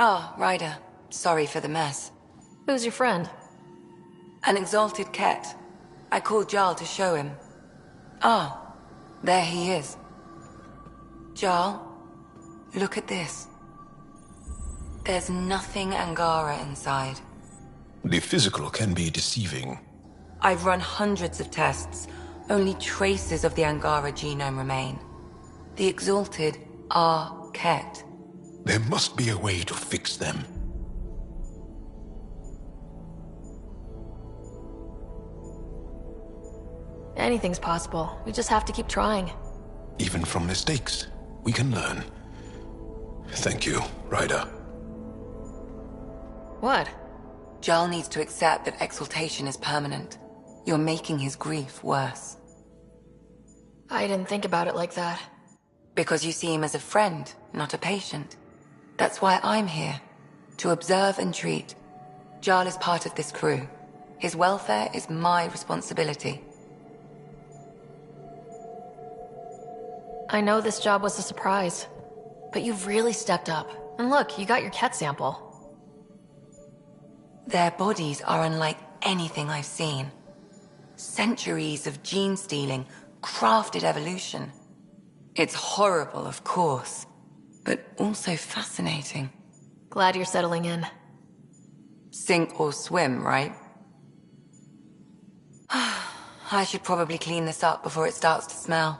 Ah, Ryder. Sorry for the mess. Who's your friend? An exalted Ket. I called Jarl to show him. Ah, there he is. Jarl, look at this. There's nothing Angara inside. The physical can be deceiving. I've run hundreds of tests. Only traces of the Angara genome remain. The exalted are Ket. There must be a way to fix them. Anything's possible. We just have to keep trying. Even from mistakes, we can learn. Thank you, Ryder. What? Jarl needs to accept that exaltation is permanent. You're making his grief worse. I didn't think about it like that. Because you see him as a friend, not a patient. That's why I'm here. To observe and treat. Jarl is part of this crew. His welfare is my responsibility. I know this job was a surprise, but you've really stepped up. And look, you got your Ket sample. Their bodies are unlike anything I've seen. Centuries of gene stealing, crafted evolution. It's horrible, of course, but also fascinating. Glad you're settling in. Sink or swim, right? I should probably clean this up before it starts to smell.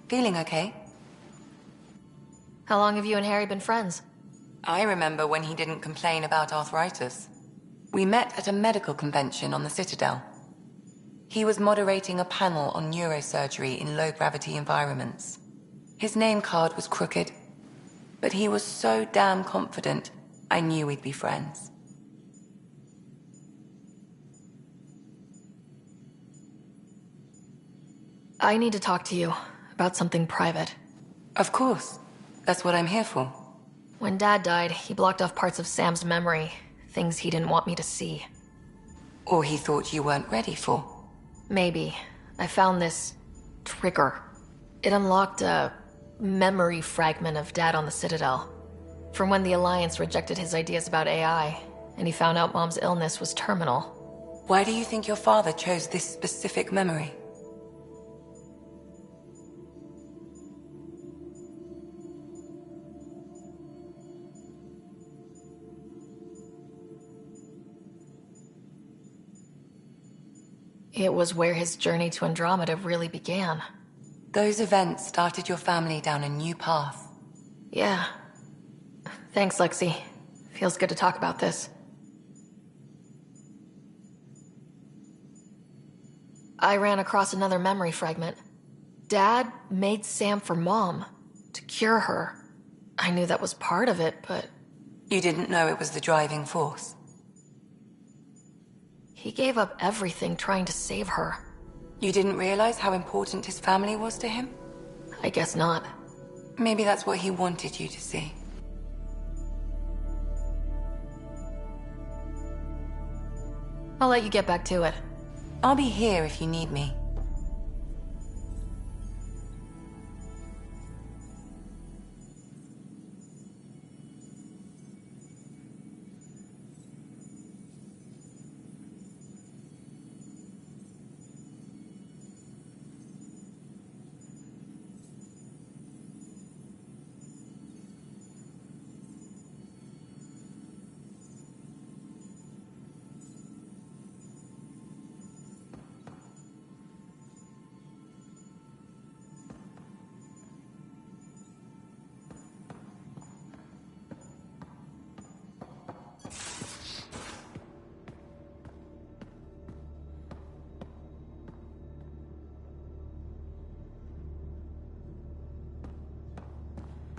Feeling okay? How long have you and Harry been friends? I remember when he didn't complain about arthritis. We met at a medical convention on the Citadel. He was moderating a panel on neurosurgery in low-gravity environments. His name card was crooked, but he was so damn confident, I knew we'd be friends. I need to talk to you about something private. Of course. That's what I'm here for. When Dad died, he blocked off parts of Sam's memory, things he didn't want me to see. Or he thought you weren't ready for. Maybe. I found this trigger. It unlocked a memory fragment of Dad on the Citadel. From when the Alliance rejected his ideas about AI, and he found out Mom's illness was terminal. Why do you think your father chose this specific memory? It was where his journey to Andromeda really began. Those events started your family down a new path. Yeah. Thanks, Lexi. Feels good to talk about this. I ran across another memory fragment. Dad made Sam for Mom, to cure her. I knew that was part of it, but... You didn't know it was the driving force. He gave up everything trying to save her. You didn't realize how important his family was to him? I guess not. Maybe that's what he wanted you to see. I'll let you get back to it. I'll be here if you need me.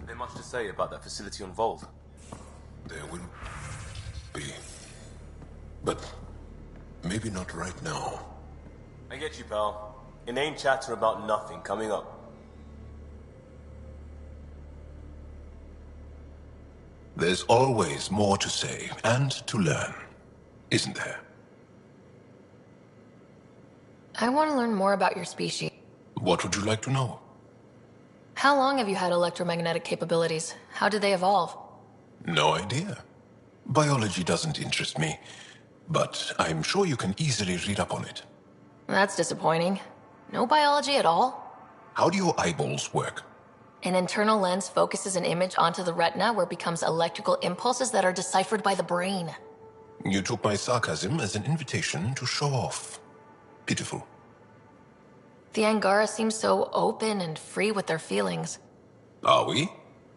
There much to say about that facility on Volt? There will be. But maybe not right now. I get you, pal. Inane chatter about nothing coming up. There's always more to say and to learn, isn't there? I want to learn more about your species. What would you like to know? How long have you had electromagnetic capabilities? How did they evolve? No idea. Biology doesn't interest me, but I'm sure you can easily read up on it. That's disappointing. No biology at all? How do your eyeballs work? An internal lens focuses an image onto the retina where it becomes electrical impulses that are deciphered by the brain. You took my sarcasm as an invitation to show off. Pitiful. The Angara seem so open and free with their feelings. Are we?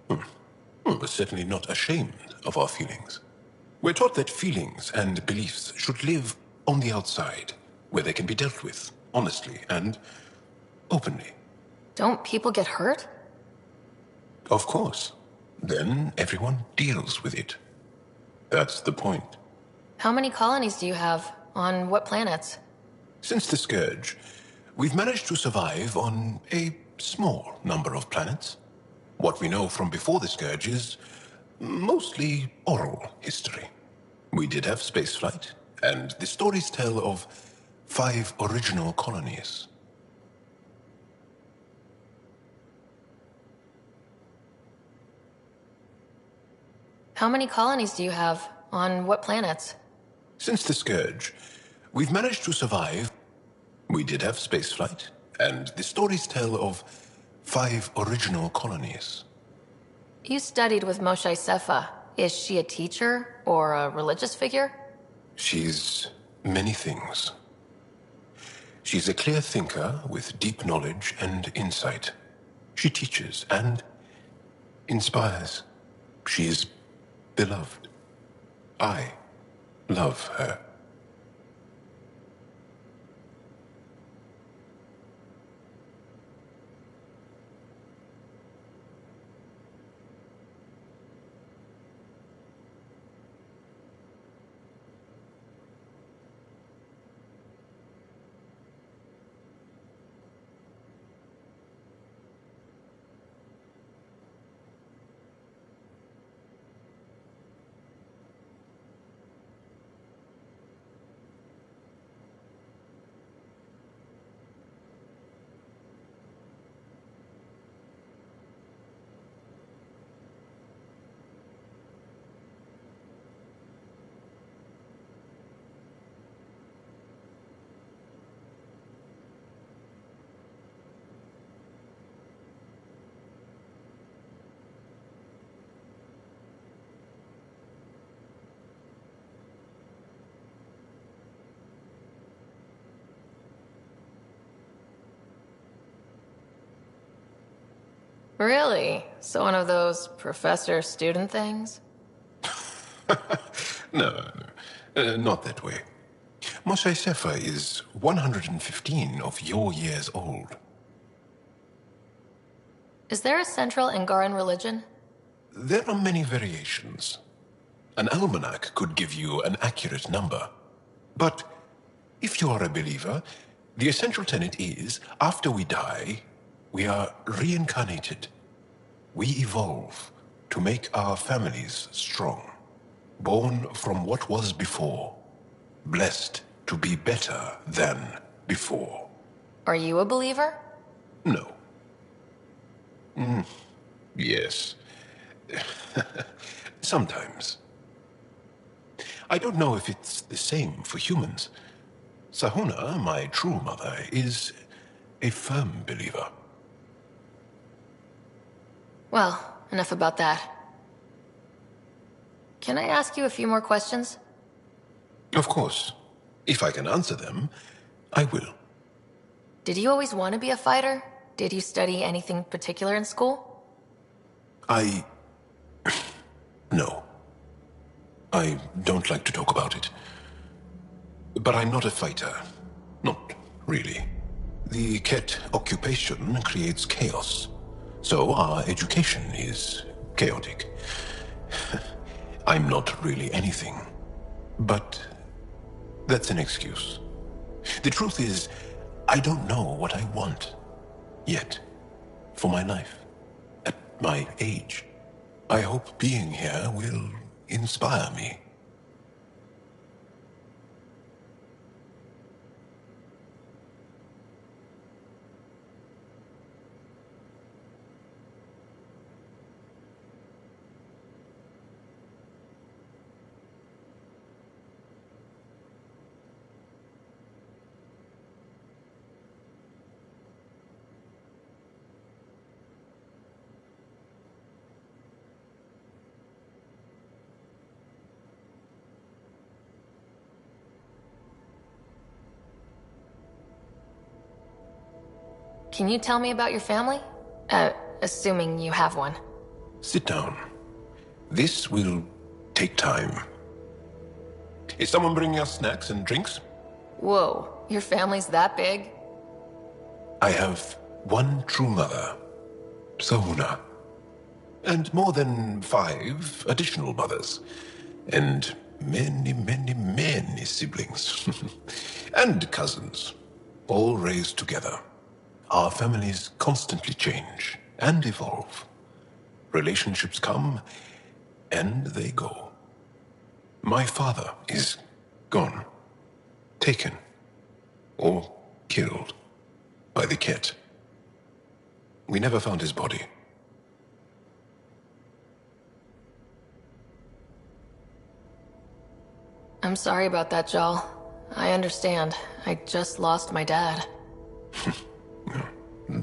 We're certainly not ashamed of our feelings. We're taught that feelings and beliefs should live on the outside, where they can be dealt with, honestly and openly. Don't people get hurt? Of course. Then everyone deals with it. That's the point. How many colonies do you have? On what planets? Since the Scourge, we've managed to survive on a small number of planets. What we know from before the Scourge is mostly oral history. We did have spaceflight, and the stories tell of 5 original colonies. How many colonies do you have? On what planets? Since the Scourge, we've managed to survive. We did have spaceflight, and the stories tell of 5 original colonies. You studied with Moshe Sefa. Is she a teacher or a religious figure? She's many things. She's a clear thinker with deep knowledge and insight. She teaches and inspires. She's beloved. I love her. Really? So one of those professor-student things? No, not that way. Moshe Sefa is 115 of your years old. Is there a central Angaran religion? There are many variations. An almanac could give you an accurate number. But if you are a believer, the essential tenet is, after we die, we are reincarnated. We evolve to make our families strong. Born from what was before. Blessed to be better than before. Are you a believer? No. Yes. Sometimes. I don't know if it's the same for humans. Sahuna, my true mother, is a firm believer. Well, enough about that. Can I ask you a few more questions? Of course. If I can answer them, I will. Did you always want to be a fighter? Did you study anything particular in school? No. I don't like to talk about it. But I'm not a fighter. Not really. The Ket occupation creates chaos. So our education is chaotic. I'm not really anything. But that's an excuse. The truth is, I don't know what I want. Yet. For my life. At my age. I hope being here will inspire me. Can you tell me about your family? Assuming you have one. Sit down. This will take time. Is someone bringing us snacks and drinks? Whoa, your family's that big? I have one true mother, Sahuna, and more than 5 additional mothers, and many, many, many siblings, and cousins, all raised together. Our families constantly change and evolve. Relationships come and they go. My father is gone, taken, or killed by the Ket. We never found his body. I'm sorry about that, Jal. I understand. I just lost my dad.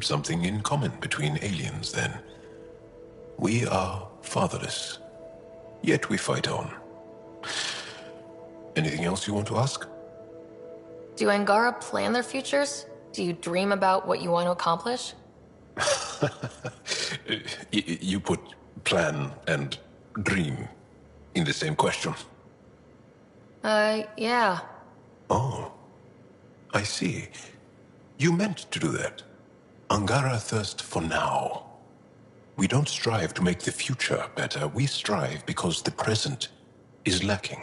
Something in common between aliens, then. We are fatherless, yet we fight on. Anything else you want to ask? Do Angara plan their futures? Do you dream about what you want to accomplish? You put plan and dream in the same question. Yeah. Oh, I see. You meant to do that. Angara thirst for now. We don't strive to make the future better. We strive because the present is lacking.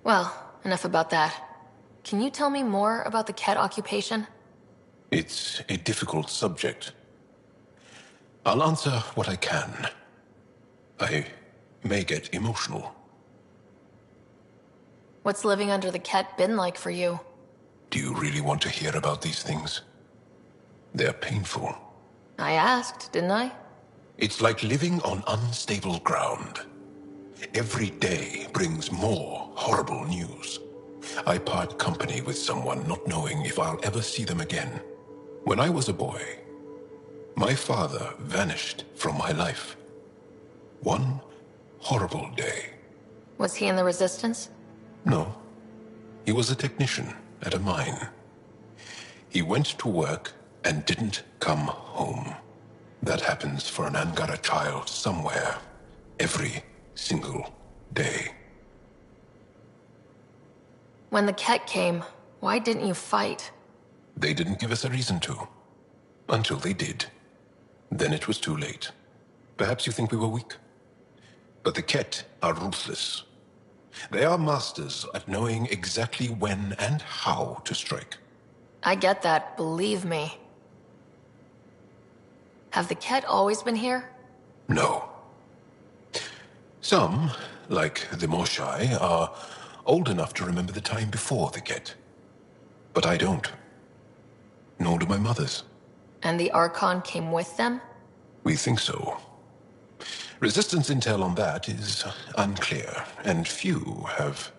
Well, enough about that. Can you tell me more about the Ket occupation? It's a difficult subject. I'll answer what I can. I may get emotional. What's living under the Ket been like for you? Do you really want to hear about these things? They're painful. I asked, didn't I? It's like living on unstable ground. Every day brings more horrible news. I part company with someone not knowing if I'll ever see them again. When I was a boy, my father vanished from my life. One horrible day. Was he in the Resistance? No. He was a technician at a mine. He went to work and didn't come home. That happens for an Angara child somewhere, every single day. When the Ket came, why didn't you fight? They didn't give us a reason to. Until they did. Then it was too late. Perhaps you think we were weak. But the Ket are ruthless. They are masters at knowing exactly when and how to strike. I get that, believe me. Have the Ket always been here? No. Some, like the Moshai, are old enough to remember the time before the Ket. But I don't. Nor do my mothers. And the Archon came with them? We think so. Resistance intel on that is unclear, and few have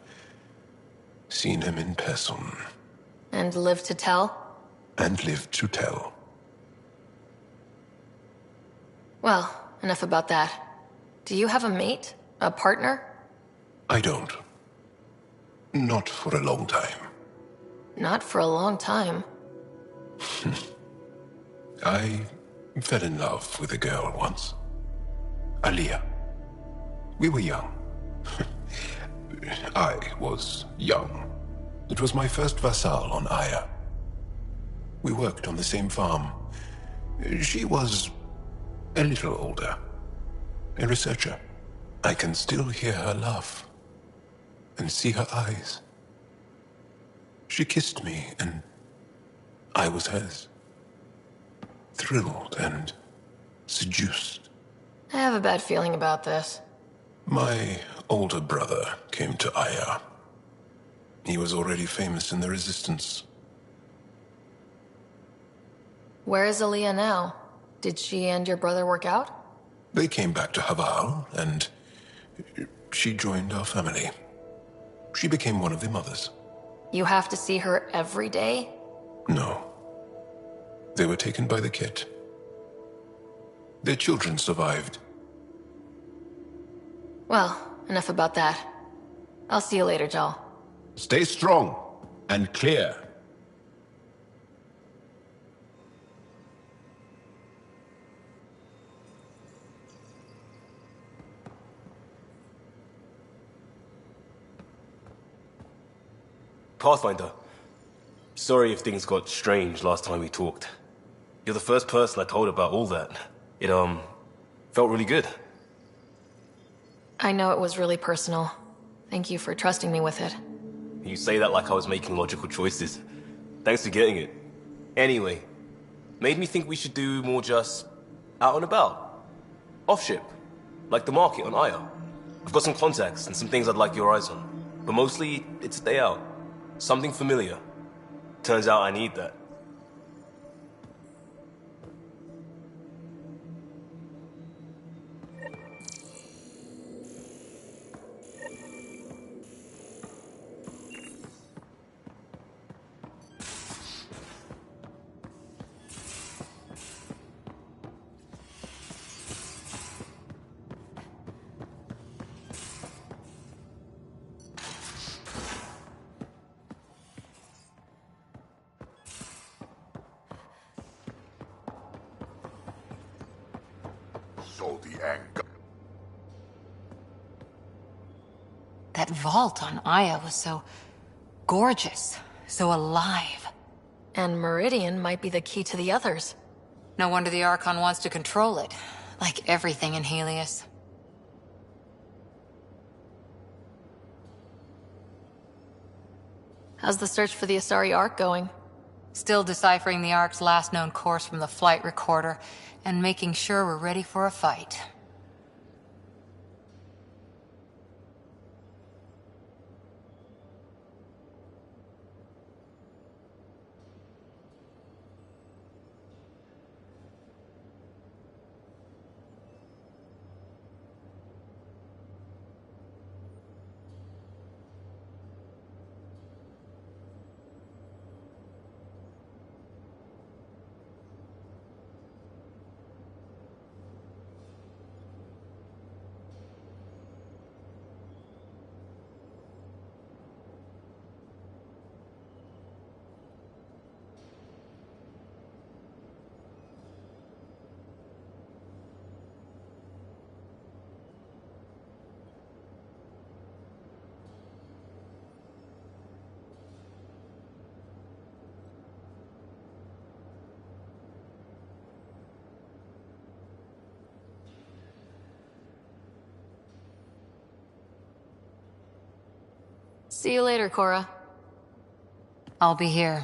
seen him in person. And lived to tell? And lived to tell. Well, enough about that. Do you have a mate? A partner? I don't. Not for a long time. Not for a long time. I fell in love with a girl once. Aliyah. We were young. I was young. It was my first vassal on Aya. We worked on the same farm. She was a little older. A researcher. I can still hear her laugh and see her eyes. She kissed me and I was hers. Thrilled and seduced. I have a bad feeling about this. My older brother came to Aya. He was already famous in the Resistance. Where is Aaliyah now? Did she and your brother work out? They came back to Haval, and she joined our family. She became one of the mothers. You have to see her every day? No. They were taken by the Ket. Their children survived. Well, enough about that. I'll see you later, Jal. Stay strong and clear. Pathfinder, sorry if things got strange last time we talked. You're the first person I told about all that. It, felt really good. I know it was really personal. Thank you for trusting me with it. You say that like I was making logical choices. Thanks for getting it. Anyway, made me think we should do more just out and about. Off-ship. Like the market on Aya. I've got some contacts and some things I'd like your eyes on. But mostly, it's a day out. Something familiar. Turns out I need that. So the anger. That vault on Aya was so gorgeous, so alive. And Meridian might be the key to the others. No wonder the Archon wants to control it, like everything in Helios. How's the search for the Asari Ark going? Still deciphering the Ark's last known course from the flight recorder, and making sure we're ready for a fight. See you later, Cora. I'll be here.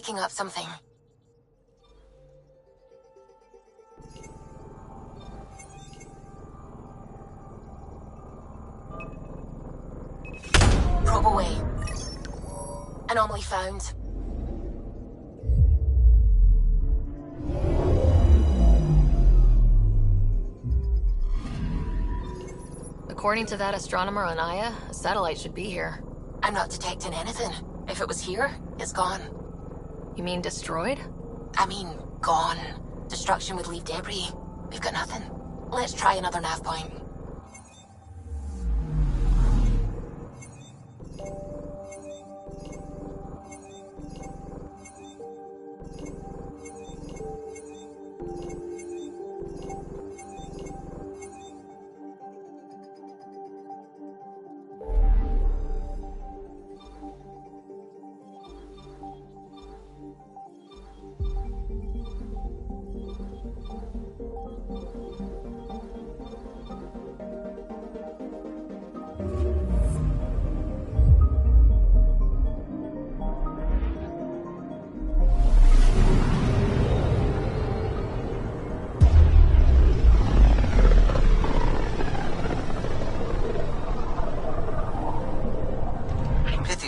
picking up something. Probe away. Anomaly found. According to that astronomer on Aya, a satellite should be here. I'm not detecting anything. If it was here, it's gone. You mean destroyed? I mean, gone. Destruction would leave debris. We've got nothing. Let's try another nav point.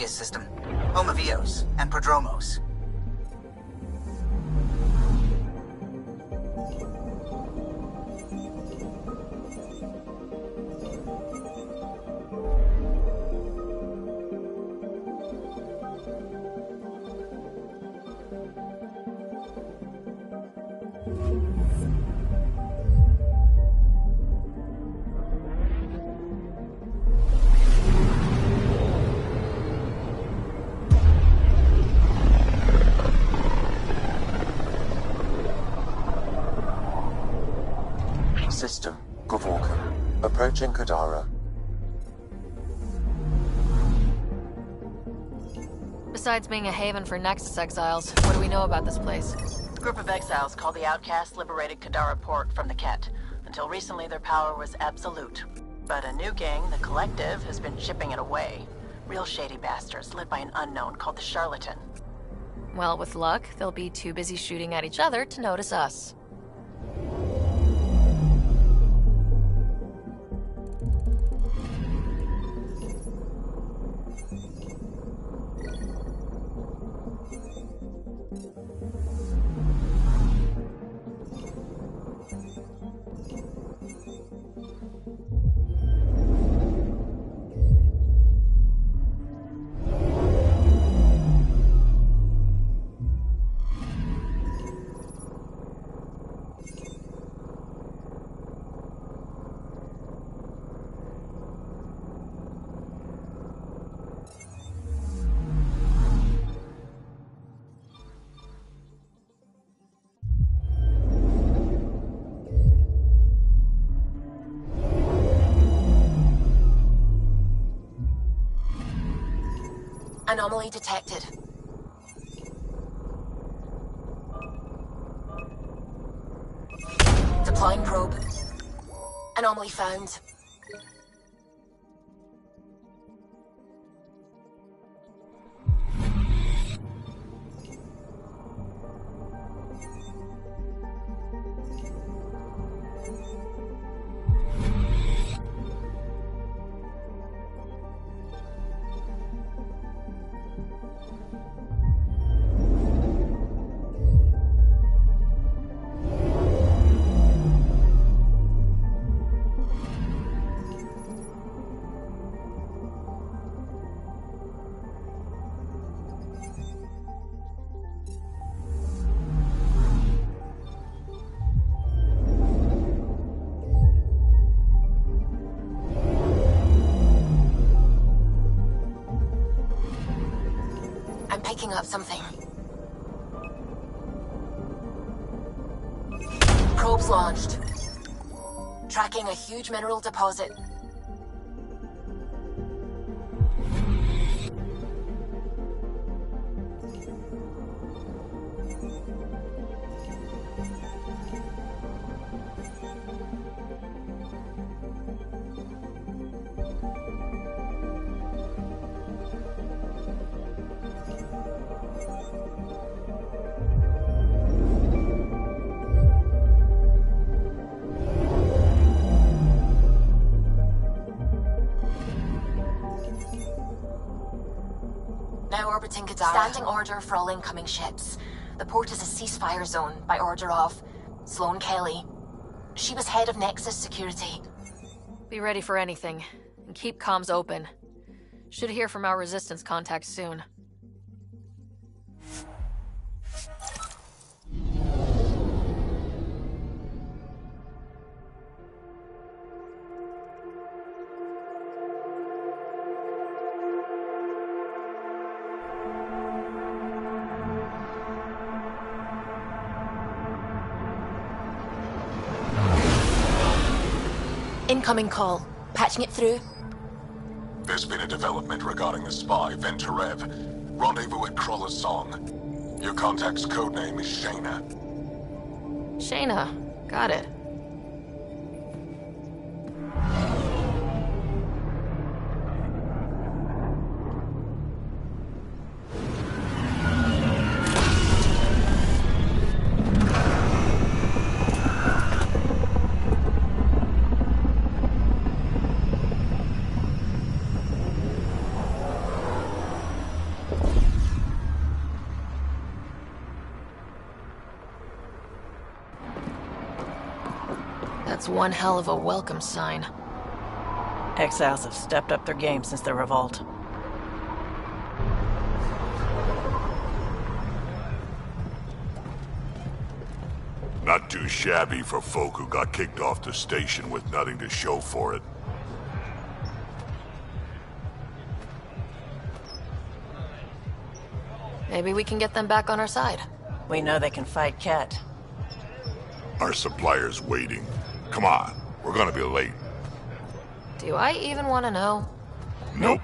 System, home of Eos and Prodromos. System, Gavorka. Approaching Kadara. Besides being a haven for Nexus exiles, what do we know about this place? A group of exiles called the Outcasts liberated Kadara Port from the Ket. Until recently, their power was absolute. But a new gang, the Collective, has been chipping it away. Real shady bastards, led by an unknown called the Charlatan. Well, with luck, they'll be too busy shooting at each other to notice us. Anomaly detected. Deploying probe. Anomaly found. Picking up something. Probes launched. Tracking a huge mineral deposit. Captain Kadara. Standing order for all incoming ships. The port is a ceasefire zone by order of Sloane Kelly. She was head of Nexus Security. Be ready for anything, and keep comms open. Should hear from our resistance contacts soon. Incoming call. Patching it through. There's been a development regarding the spy, Venturev. Rendezvous at Crawler's Song. Your contact's codename is Shayna. Shayna. Got it. That's one hell of a welcome sign. Exiles have stepped up their game since the revolt. Not too shabby for folk who got kicked off the station with nothing to show for it. Maybe we can get them back on our side. We know they can fight Ket. Our supplier's waiting. Come on, we're gonna be late. Do I even want to know? Nope.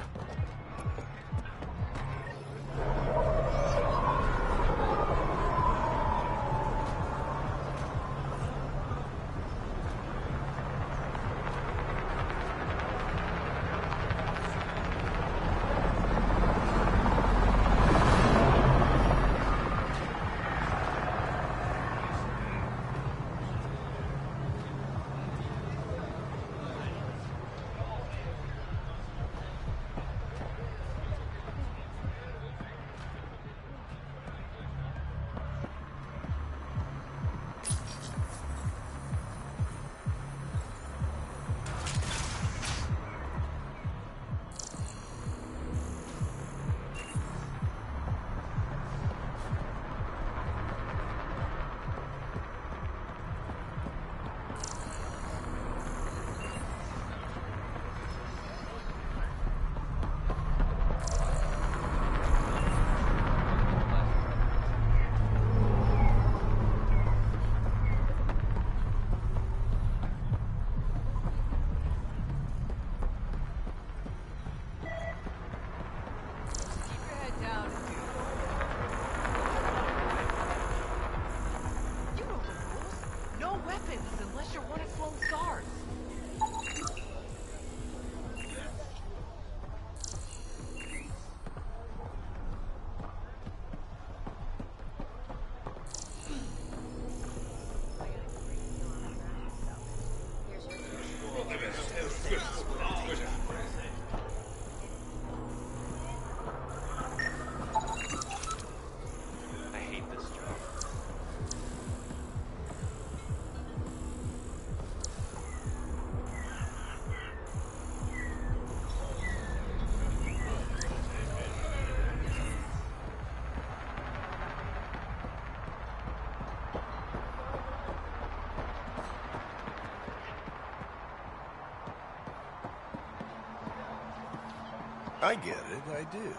I get it, I do.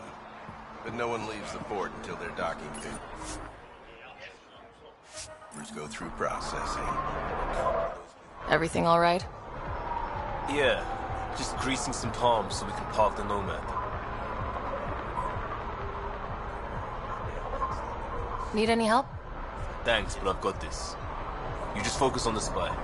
But no one leaves the port until their docking papers go through processing. Everything all right? Yeah, just greasing some palms so we can park the Nomad. Need any help? Thanks, but I've got this. You just focus on the spy.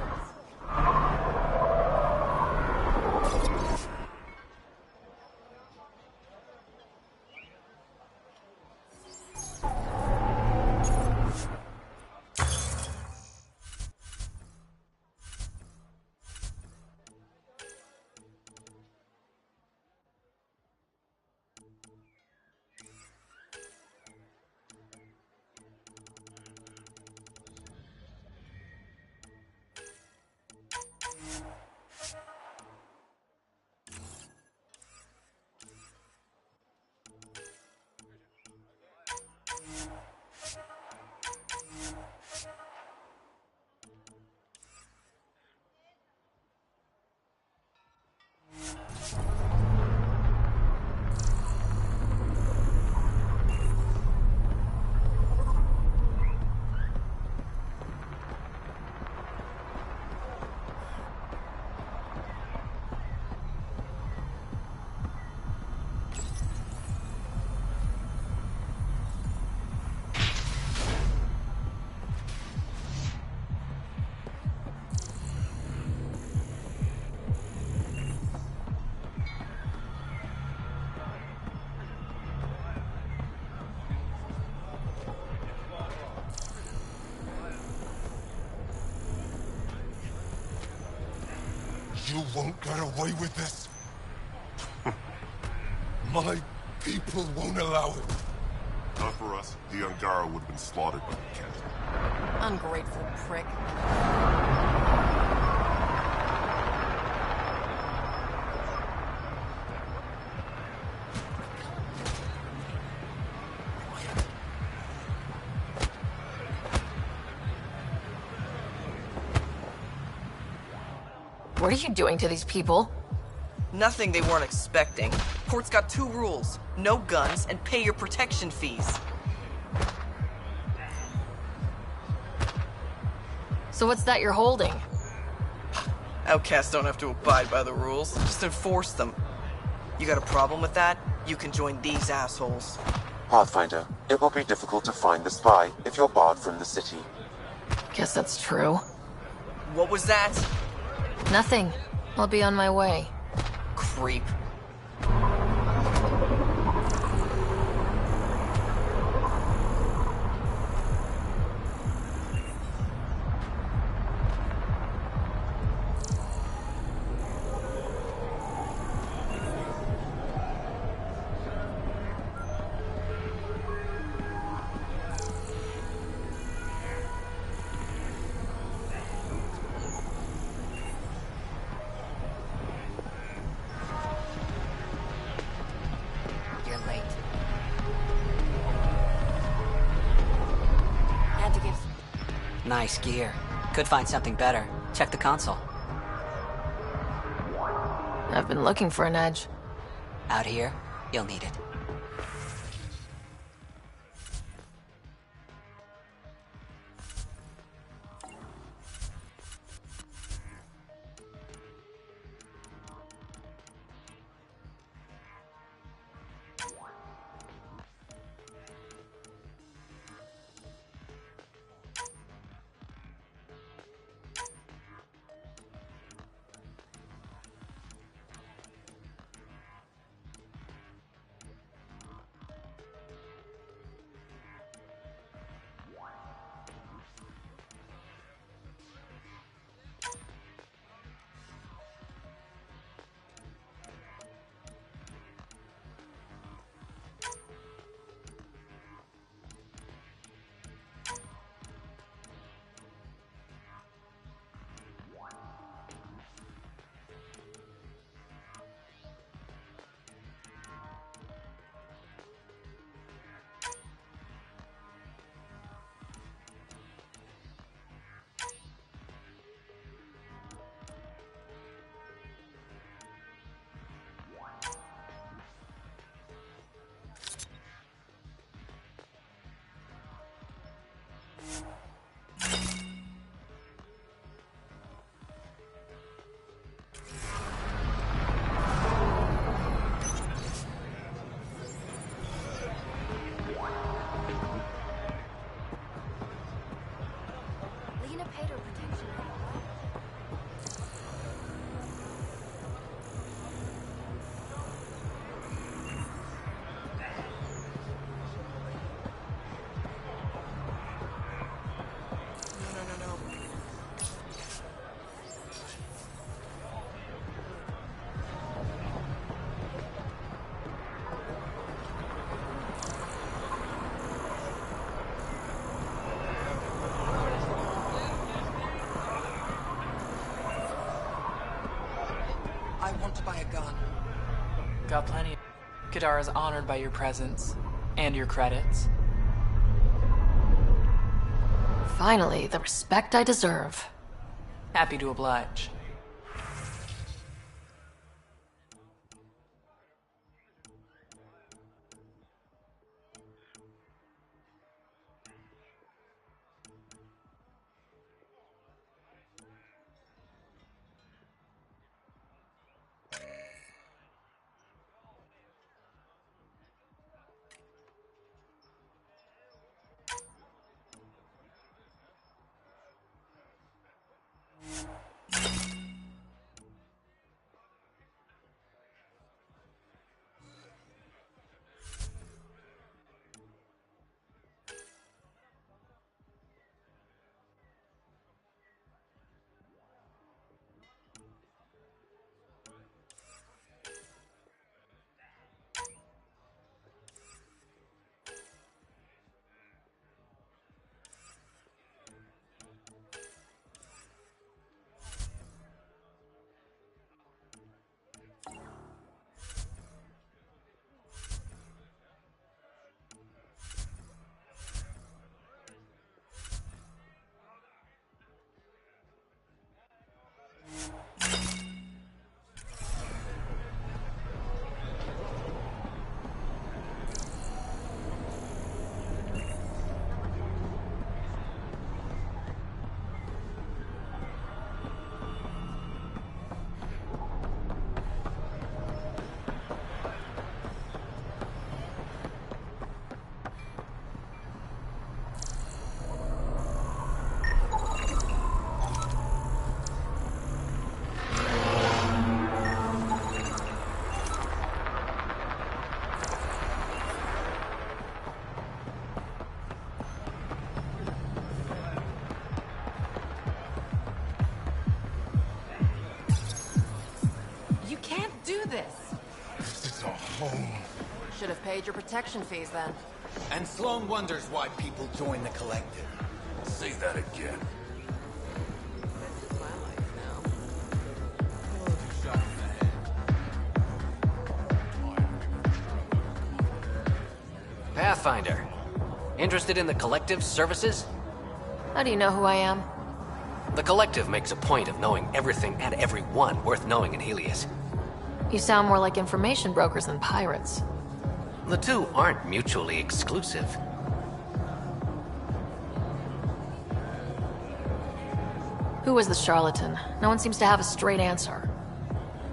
You won't get away with this. My people won't allow it. Not for us. The Angara would have been slaughtered by the Kett. Ungrateful prick. What are you doing to these people? Nothing they weren't expecting. Port's got 2 rules. No guns, and pay your protection fees. So what's that you're holding? Outcasts don't have to abide by the rules, just enforce them. You got a problem with that? You can join these assholes. Pathfinder, it will be difficult to find the spy if you're barred from the city. Guess that's true. What was that? Nothing. I'll be on my way. Creep. Nice gear. Could find something better. Check the console. I've been looking for an edge. Out here, you'll need it. I want to buy a gun. Got plenty. Kadara's honored by your presence. And your credits. Finally, the respect I deserve. Happy to oblige. home. Should have paid your protection fees then. And Sloan wonders why people join the Collective. Say that again. Pathfinder. Interested in the Collective's services? How do you know who I am? The Collective makes a point of knowing everything and everyone worth knowing in Helios. You sound more like information brokers than pirates. The two aren't mutually exclusive. Who was the charlatan? No one seems to have a straight answer.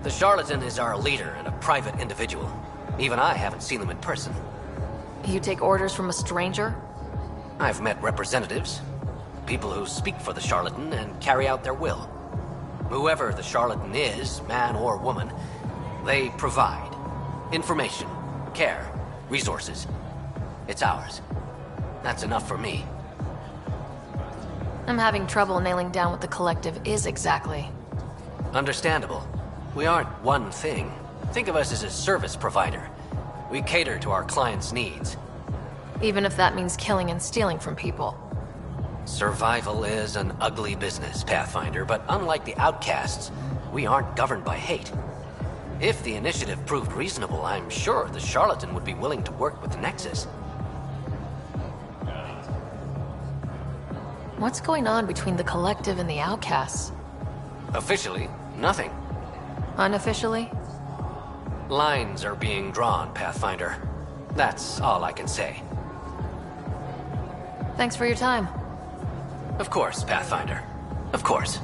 The charlatan is our leader and a private individual. Even I haven't seen them in person. You take orders from a stranger? I've met representatives. People who speak for the charlatan and carry out their will. Whoever the charlatan is, man or woman, they provide information, care, resources. It's ours. That's enough for me. I'm having trouble nailing down what the Collective is exactly. Understandable. We aren't one thing. Think of us as a service provider. We cater to our clients' needs. Even if that means killing and stealing from people. Survival is an ugly business, Pathfinder, but unlike the outcasts, we aren't governed by hate. If the initiative proved reasonable, I'm sure the charlatan would be willing to work with the Nexus. What's going on between the Collective and the outcasts? Officially, nothing. Unofficially? Lines are being drawn, Pathfinder. That's all I can say. Thanks for your time. Of course, Pathfinder. Of course.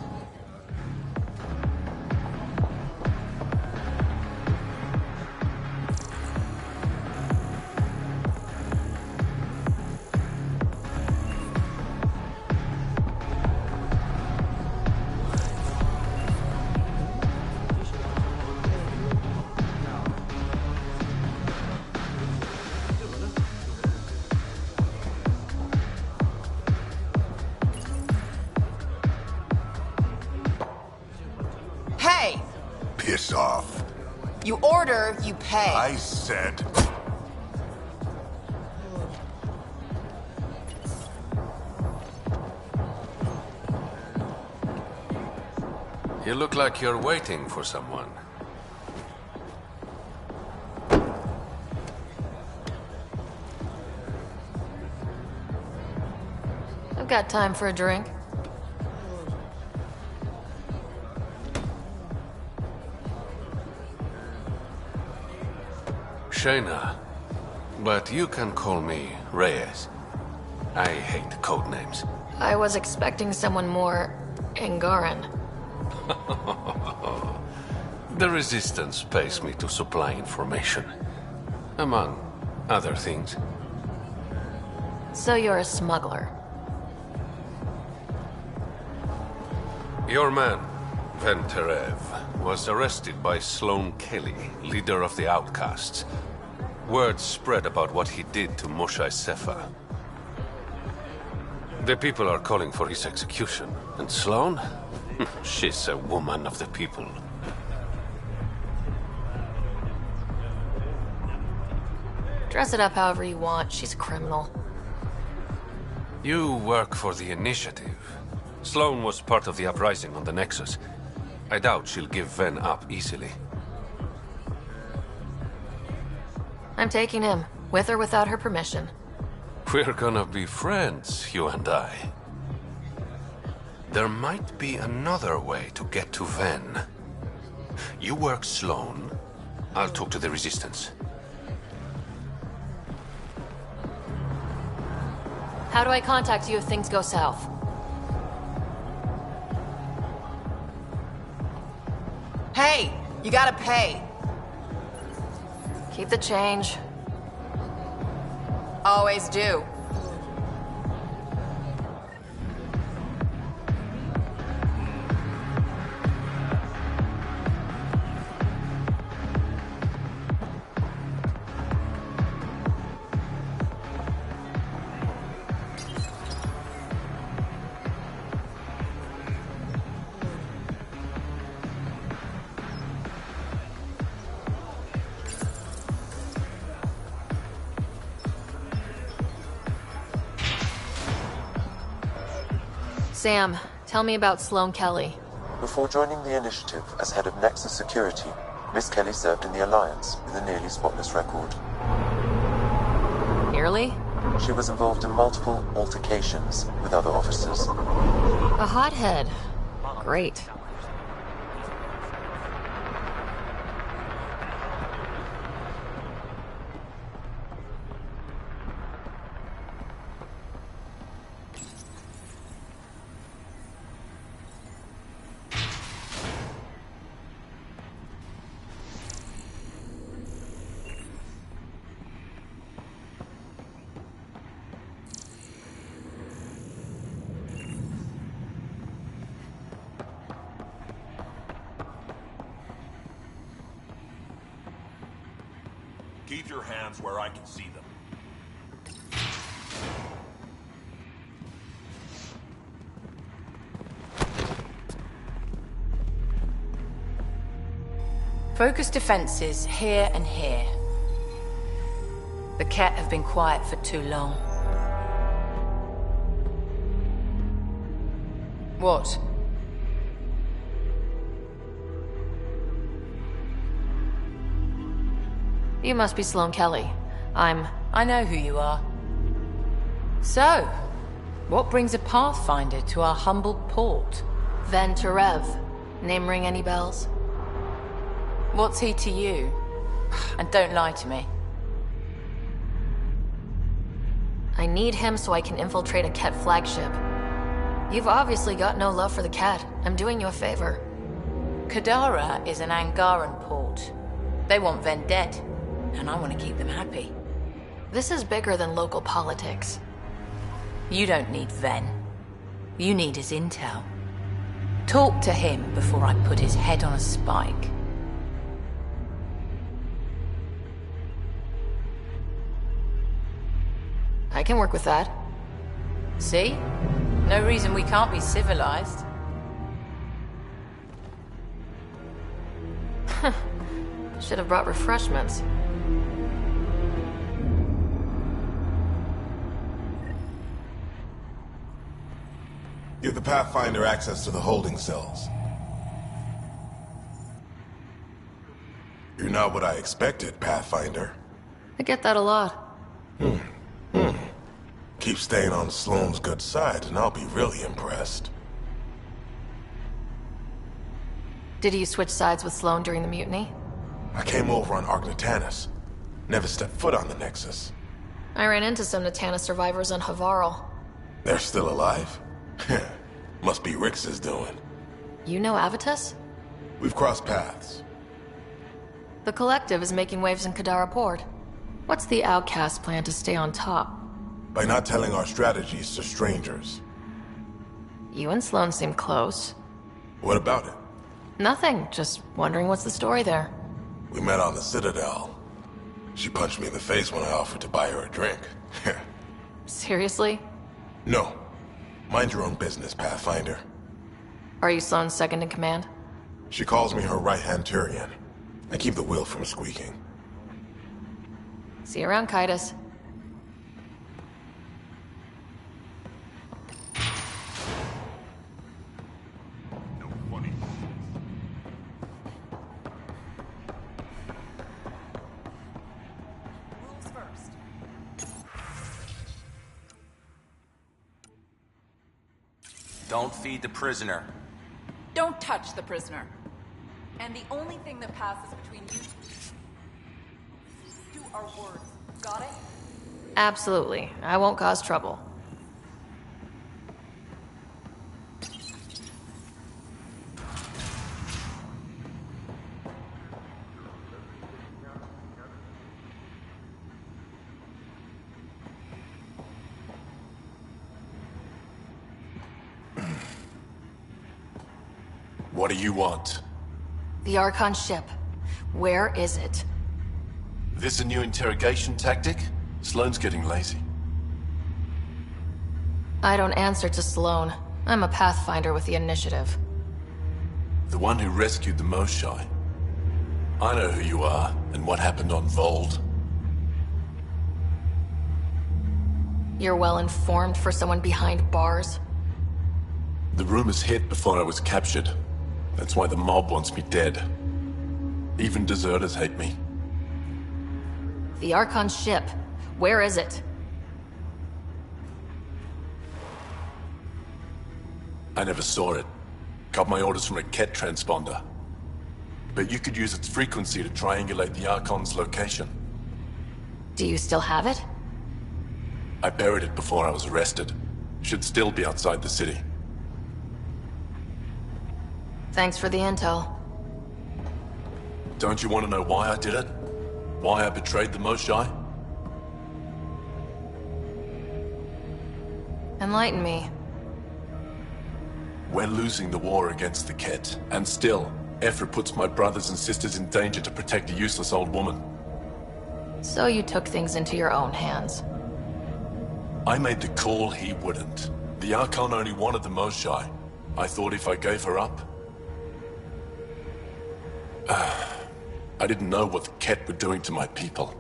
Hey! Piss off. You order, you pay. I said... You look like you're waiting for someone. I've got time for a drink. Shayna, but you can call me Reyes. I hate code names. I was expecting someone more Angaran. The Resistance pays me to supply information, among other things. So you're a smuggler. Your man, Venterev, was arrested by Sloan Kelly, leader of the Outcasts. Word spread about what he did to Moshae Sefa. The people are calling for his execution. And Sloan? She's a woman of the people. Dress it up however you want. She's a criminal. You work for the Initiative. Sloan was part of the uprising on the Nexus. I doubt she'll give Ven up easily. I'm taking him, with or without her permission. We're gonna be friends, you and I. There might be another way to get to Ven. You work Sloan. I'll talk to the Resistance. How do I contact you if things go south? Hey! You gotta pay! Keep the change. Always do. Sam, tell me about Sloane Kelly. Before joining the initiative as head of Nexus Security, Miss Kelly served in the Alliance with a nearly spotless record. Nearly? She was involved in multiple altercations with other officers. A hothead. Great. Keep your hands where I can see them. Focus defenses here and here. The Ket have been quiet for too long. What? You must be Sloane Kelly. I know who you are. So, what brings a Pathfinder to our humble port? Ven Terev. Name ring any bells? What's he to you? And don't lie to me. I need him so I can infiltrate a Ket flagship. You've obviously got no love for the Ket. I'm doing you a favor. Kadara is an Angaran port. They want Ven dead, and I want to keep them happy. This is bigger than local politics. You don't need Ven. You need his intel. Talk to him before I put his head on a spike. I can work with that. See? No reason we can't be civilized. Should have brought refreshments. Give the Pathfinder access to the holding cells. You're not what I expected, Pathfinder. I get that a lot. Keep staying on Sloane's good side, and I'll be really impressed. Did you switch sides with Sloane during the mutiny? I came over on Argnatanus. Never stepped foot on the Nexus. I ran into some Natana survivors on Havarl. They're still alive? Must be Rix's doing. You know Avitus? We've crossed paths. The Collective is making waves in Kadara Port. What's the Outcast plan to stay on top? By not telling our strategies to strangers. You and Sloane seem close. What about it? Nothing, just wondering what's the story there. We met on the Citadel. She punched me in the face when I offered to buy her a drink. Seriously? No. Mind your own business, Pathfinder. Are you Sloane's second in command? She calls me her right-hand Turian. I keep the wheel from squeaking. See you around, Kaitis. Don't feed the prisoner. Don't touch the prisoner. And the only thing that passes between you two are words. Got it? Absolutely. I won't cause trouble. What do you want? The Archon ship. Where is it? This a new interrogation tactic? Sloane's getting lazy. I don't answer to Sloane. I'm a Pathfinder with the initiative. The one who rescued the Moshai. I know who you are, and what happened on Vold. You're well informed for someone behind bars? The rumors hit before I was captured. That's why the mob wants me dead. Even deserters hate me. The Archon's ship. Where is it? I never saw it. Got my orders from a Ket transponder. But you could use its frequency to triangulate the Archon's location. Do you still have it? I buried it before I was arrested. Should still be outside the city. Thanks for the intel. Don't you want to know why I did it? Why I betrayed the Moshae? Enlighten me. We're losing the war against the Ket, and still, Ephra puts my brothers and sisters in danger to protect a useless old woman. So you took things into your own hands. I made the call he wouldn't. The Archon only wanted the Moshae. I thought if I gave her up... I didn't know what the Ket were doing to my people.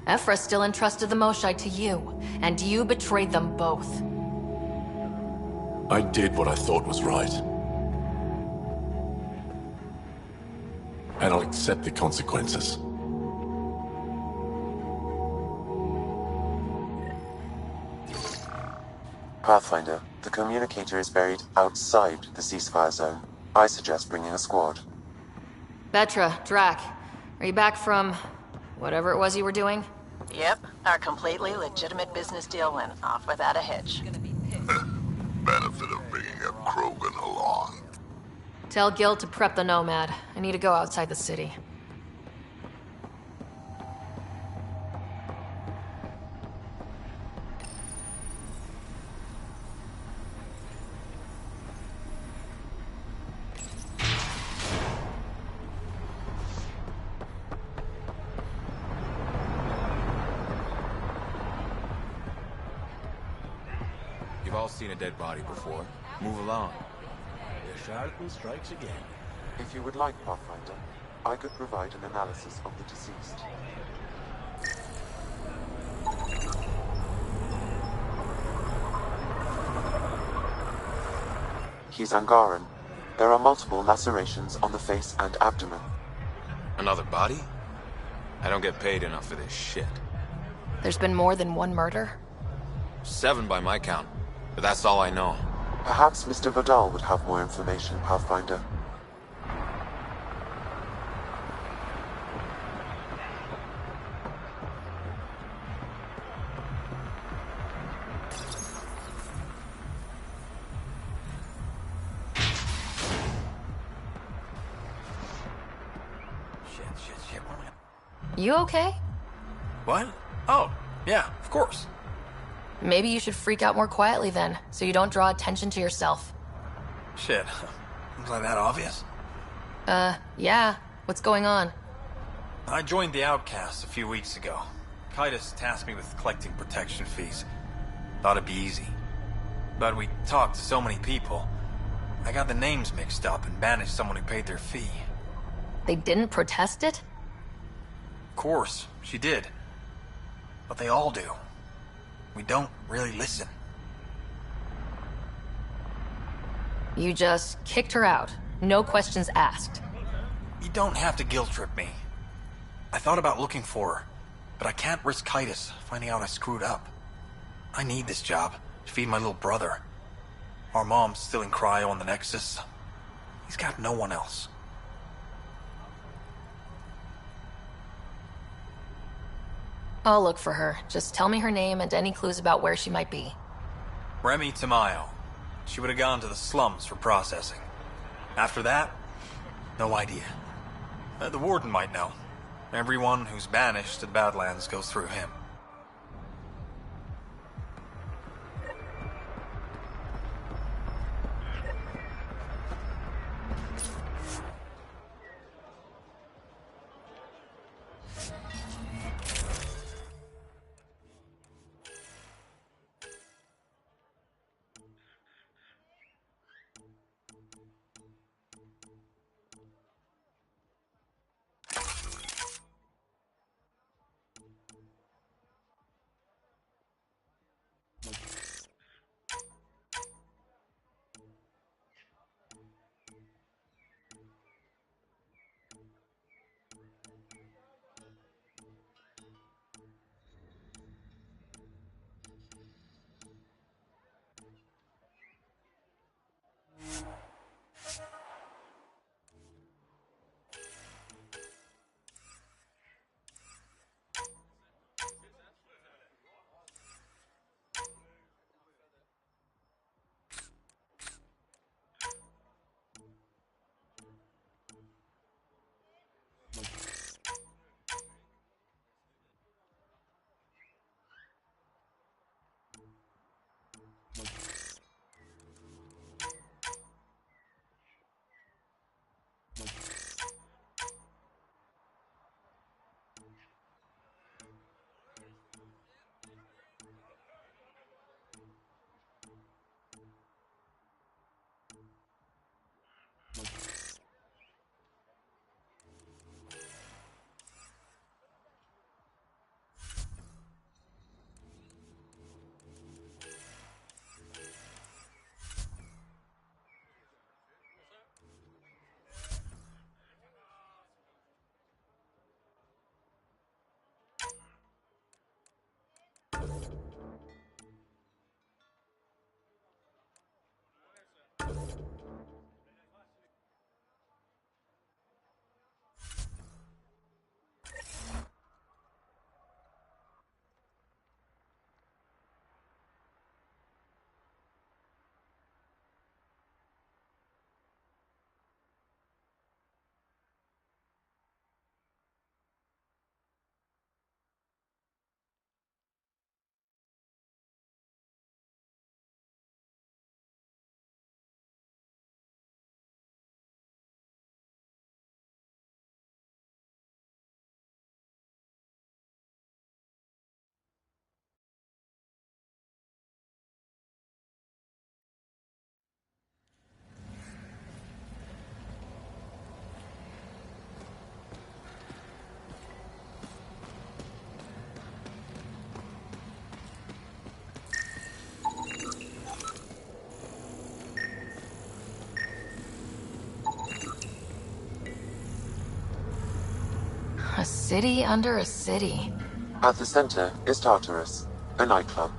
Ephra still entrusted the Moshae to you, and you betrayed them both. I did what I thought was right. And I'll accept the consequences. Pathfinder, the communicator is buried outside the ceasefire zone. I suggest bringing a squad. Vetra, Drac, are you back from whatever it was you were doing? Yep, our completely legitimate business deal went off without a hitch. Benefit of bringing a Krogan along. Tell Gil to prep the Nomad. I need to go outside the city. You've all seen a dead body before. Move along. The charlatan strikes again. If you would like, Pathfinder, I could provide an analysis of the deceased. He's Angaran. There are multiple lacerations on the face and abdomen. Another body? I don't get paid enough for this shit. There's been more than one murder? 7 by my count, but that's all I know. Perhaps Mr. Vidal would have more information, Pathfinder. Shit. You okay? What? Oh, yeah, of course. Maybe you should freak out more quietly then, so you don't draw attention to yourself. Shit. Was I that obvious? Yeah. What's going on? I joined the Outcasts a few weeks ago. Titus tasked me with collecting protection fees. Thought it'd be easy. But we talked to so many people. I got the names mixed up and banished someone who paid their fee. They didn't protest it? Of course, she did. But they all do. We don't really listen. You just kicked her out. No questions asked. You don't have to guilt trip me. I thought about looking for her, but I can't risk Titus finding out I screwed up. I need this job to feed my little brother. Our mom's still in cryo on the Nexus. He's got no one else. I'll look for her. Just tell me her name and any clues about where she might be. Remy Tamayo. She would have gone to the slums for processing. After that, no idea. The Warden might know. Everyone who's banished to the Badlands goes through him. city under a city. At the center is Tartarus, a nightclub.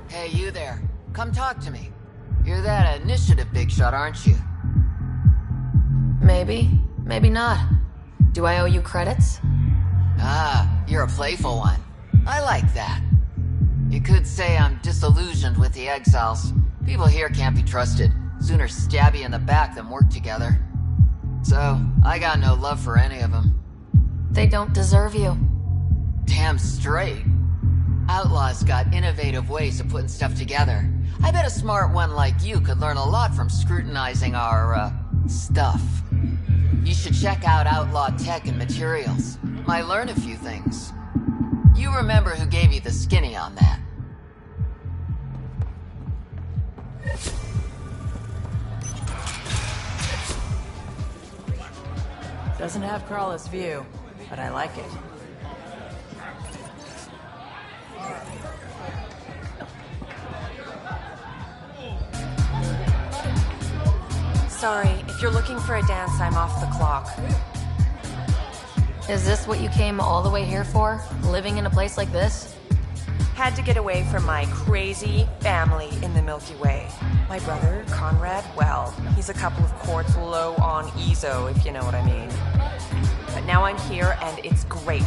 Hey, you there. Come talk to me. You're that initiative big shot, aren't you? Maybe. Maybe not. Do I owe you credits? Ah, you're a playful one. I like that. You could say I'm disillusioned with the exiles. People here can't be trusted. Sooner stab you in the back than work together. So, I got no love for any of them. They don't deserve you. Damn straight. Outlaws got innovative ways of putting stuff together. I bet a smart one like you could learn a lot from scrutinizing our, stuff. You should check out Outlaw Tech and Materials. Might learn a few things. You remember who gave you the skinny on that. Doesn't have Crawler's view, but I like it. Sorry, if you're looking for a dance, I'm off the clock. Is this what you came all the way here for? Living in a place like this? Had to get away from my crazy family in the Milky Way. My brother, Conrad, well, he's a couple of quarts low on EZO, if you know what I mean. But now I'm here and it's great.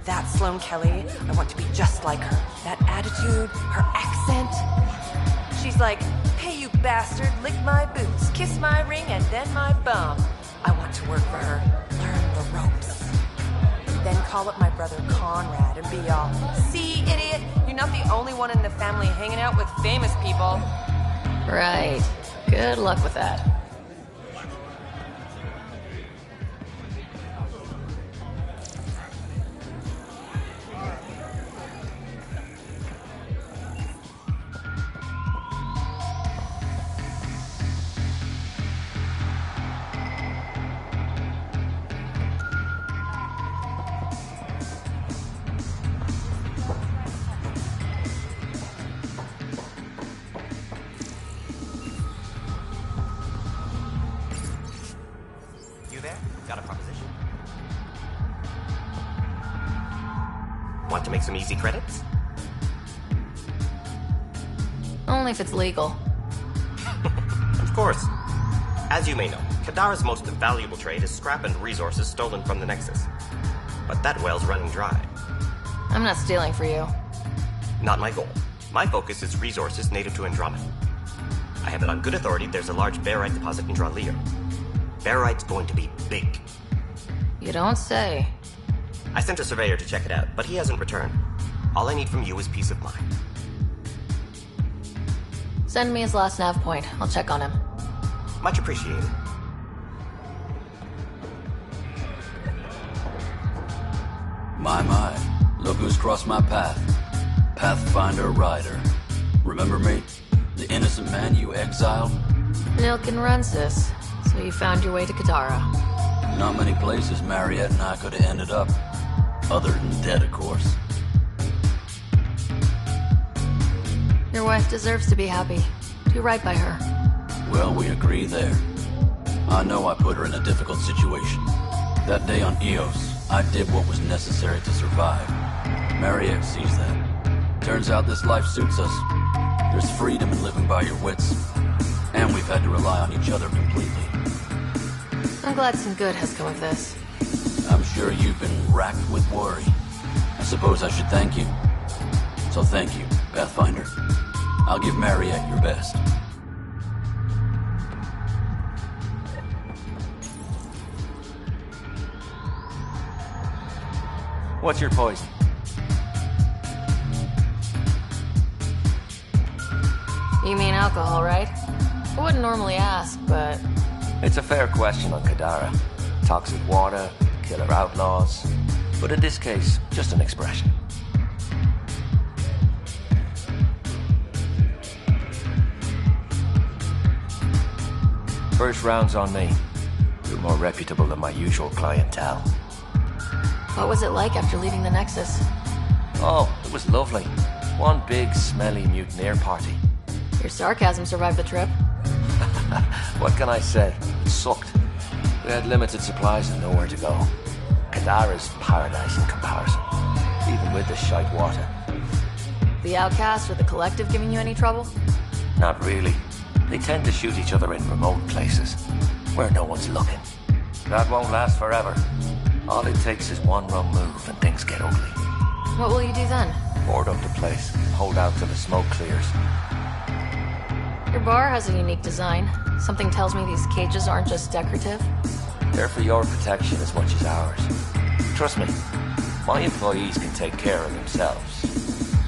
That Sloane Kelly, I want to be just like her. That attitude, her accent. She's like, hey you bastard, lick my boots, kiss my ring, and then my bum. I want to work for her, learn the ropes. Then call up my brother Conrad and be all, see, idiot, you're not the only one in the family hanging out with famous people. Right. Good luck with that. Got a proposition. Want to make some easy credits? Only if it's legal. Of course. As you may know, Kadara's most valuable trade is scrap and resources stolen from the Nexus. But that well's running dry. I'm not stealing for you. Not my goal. My focus is resources native to Andromeda. I have it on good authority there's a large barite deposit in Draleo. Barite's going to be big. You don't say. I sent a surveyor to check it out, but he hasn't returned. All I need from you is peace of mind. Send me his last nav point. I'll check on him. Much appreciated. My. Look who's crossed my path. Pathfinder Rider. Remember me? The innocent man you exiled? Nilk and Rensis. So you found your way to Kadara. Not many places Mariette and I could have ended up. Other than dead, of course. Your wife deserves to be happy. Do right by her. Well, we agree there. I know I put her in a difficult situation. That day on Eos, I did what was necessary to survive. Mariette sees that. Turns out this life suits us. There's freedom in living by your wits. And we've had to rely on each other completely. I'm glad some good has come of this. I'm sure you've been racked with worry. I suppose I should thank you. So thank you, Pathfinder. I'll give Mariette your best. What's your poison? You mean alcohol, right? I wouldn't normally ask, but... It's a fair question on Kadara. Toxic water, killer outlaws. But in this case, just an expression. First round's on me. You're more reputable than my usual clientele. What was it like after leaving the Nexus? Oh, it was lovely. One big, smelly mutineer party. Your sarcasm survived the trip. What can I say? It sucked. We had limited supplies and nowhere to go. Kadara's paradise in comparison, even with the shite water. The Outcast or the Collective giving you any trouble? Not really. They tend to shoot each other in remote places, where no one's looking. That won't last forever. All it takes is one wrong move and things get ugly. What will you do then? Board up the place, hold out till the smoke clears. Your bar has a unique design. Something tells me these cages aren't just decorative. They're for your protection as much as ours. Trust me, my employees can take care of themselves.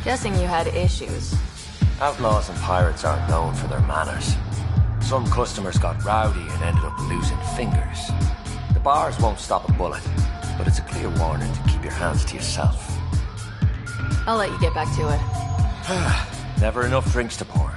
Guessing you had issues. Outlaws and pirates aren't known for their manners. Some customers got rowdy and ended up losing fingers. The bars won't stop a bullet, but it's a clear warning to keep your hands to yourself. I'll let you get back to it. Never enough drinks to pour.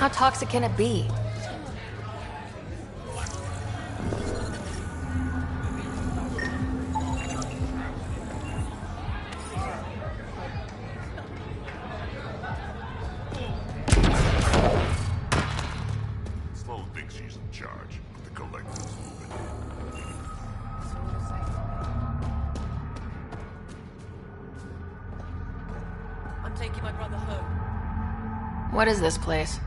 How toxic can it be? Sloan thinks she's in charge, but the Collective's moving. I'm taking my brother home. What is this place?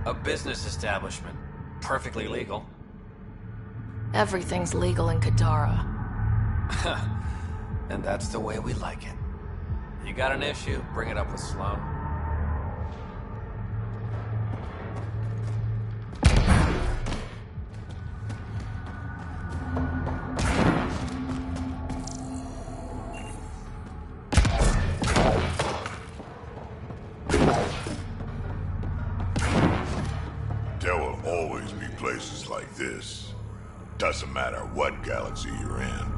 A business establishment. Perfectly legal. Everything's legal in Kadara. And that's the way we like it. You got an issue, bring it up with Sloan. There will always be places like this. Doesn't matter what galaxy you're in.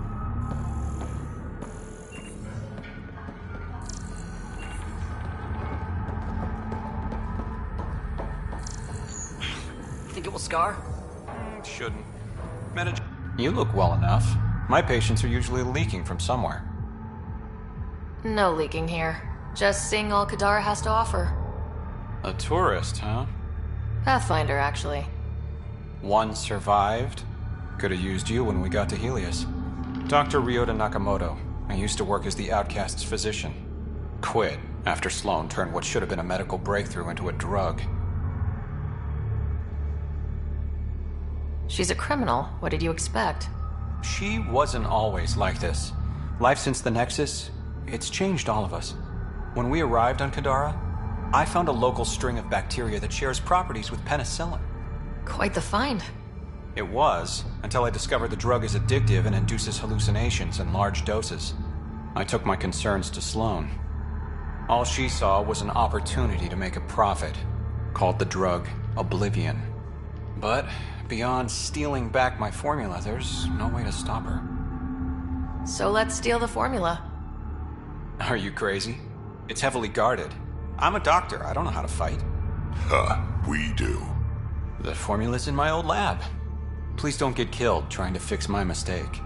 Think it will scar? Shouldn't. You look well enough. My patients are usually leaking from somewhere. No leaking here. Just seeing all Kadara has to offer. A tourist, huh? Pathfinder, actually. One survived. Could have used you when we got to Helios. Dr. Ryota Nakamoto. I used to work as the Outcast's physician. Quit after Sloan turned what should have been a medical breakthrough into a drug. She's a criminal. What did you expect? She wasn't always like this. Life since the Nexus, it's changed all of us. When we arrived on Kadara, I found a local string of bacteria that shares properties with penicillin. Quite the find. It was, until I discovered the drug is addictive and induces hallucinations in large doses. I took my concerns to Sloan. All she saw was an opportunity to make a profit, called the drug Oblivion. But beyond stealing back my formula, there's no way to stop her. So let's steal the formula. Are you crazy? It's heavily guarded. I'm a doctor. I don't know how to fight. Huh, we do. The formula's in my old lab. Please don't get killed trying to fix my mistake.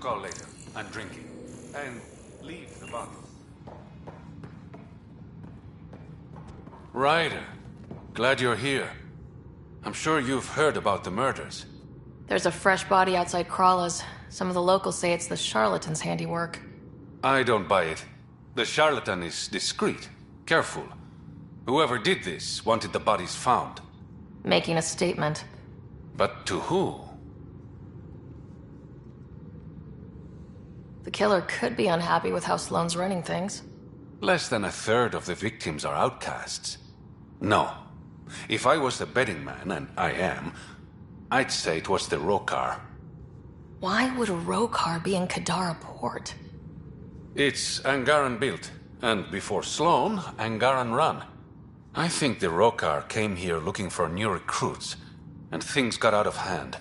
call later. I'm drinking. And leave the bottle. Ryder, glad you're here. I'm sure you've heard about the murders. There's a fresh body outside Krala's. Some of the locals say it's the charlatan's handiwork. I don't buy it. The charlatan is discreet, careful. Whoever did this wanted the bodies found. Making a statement. But to who? The killer could be unhappy with how Sloane's running things. Less than a third of the victims are outcasts. No. If I was the betting man, and I am, I'd say it was the Rokar. Why would a Rokar be in Kadara Port? It's Angaran built, and before Sloane, Angaran run. I think the Rokar came here looking for new recruits, and things got out of hand.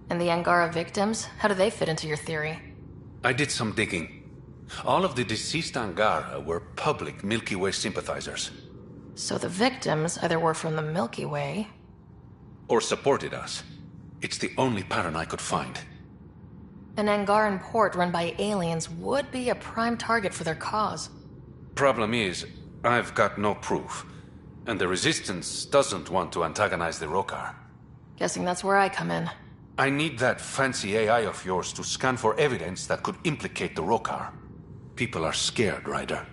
And the Angara victims? How do they fit into your theory? I did some digging. All of the deceased Angara were public Milky Way sympathizers. So the victims either were from the Milky Way... or supported us. It's the only pattern I could find. An Angaran port run by aliens would be a prime target for their cause. Problem is, I've got no proof. And the Resistance doesn't want to antagonize the Rokar. Guessing that's where I come in. I need that fancy AI of yours to scan for evidence that could implicate the Rokar. People are scared, Ryder.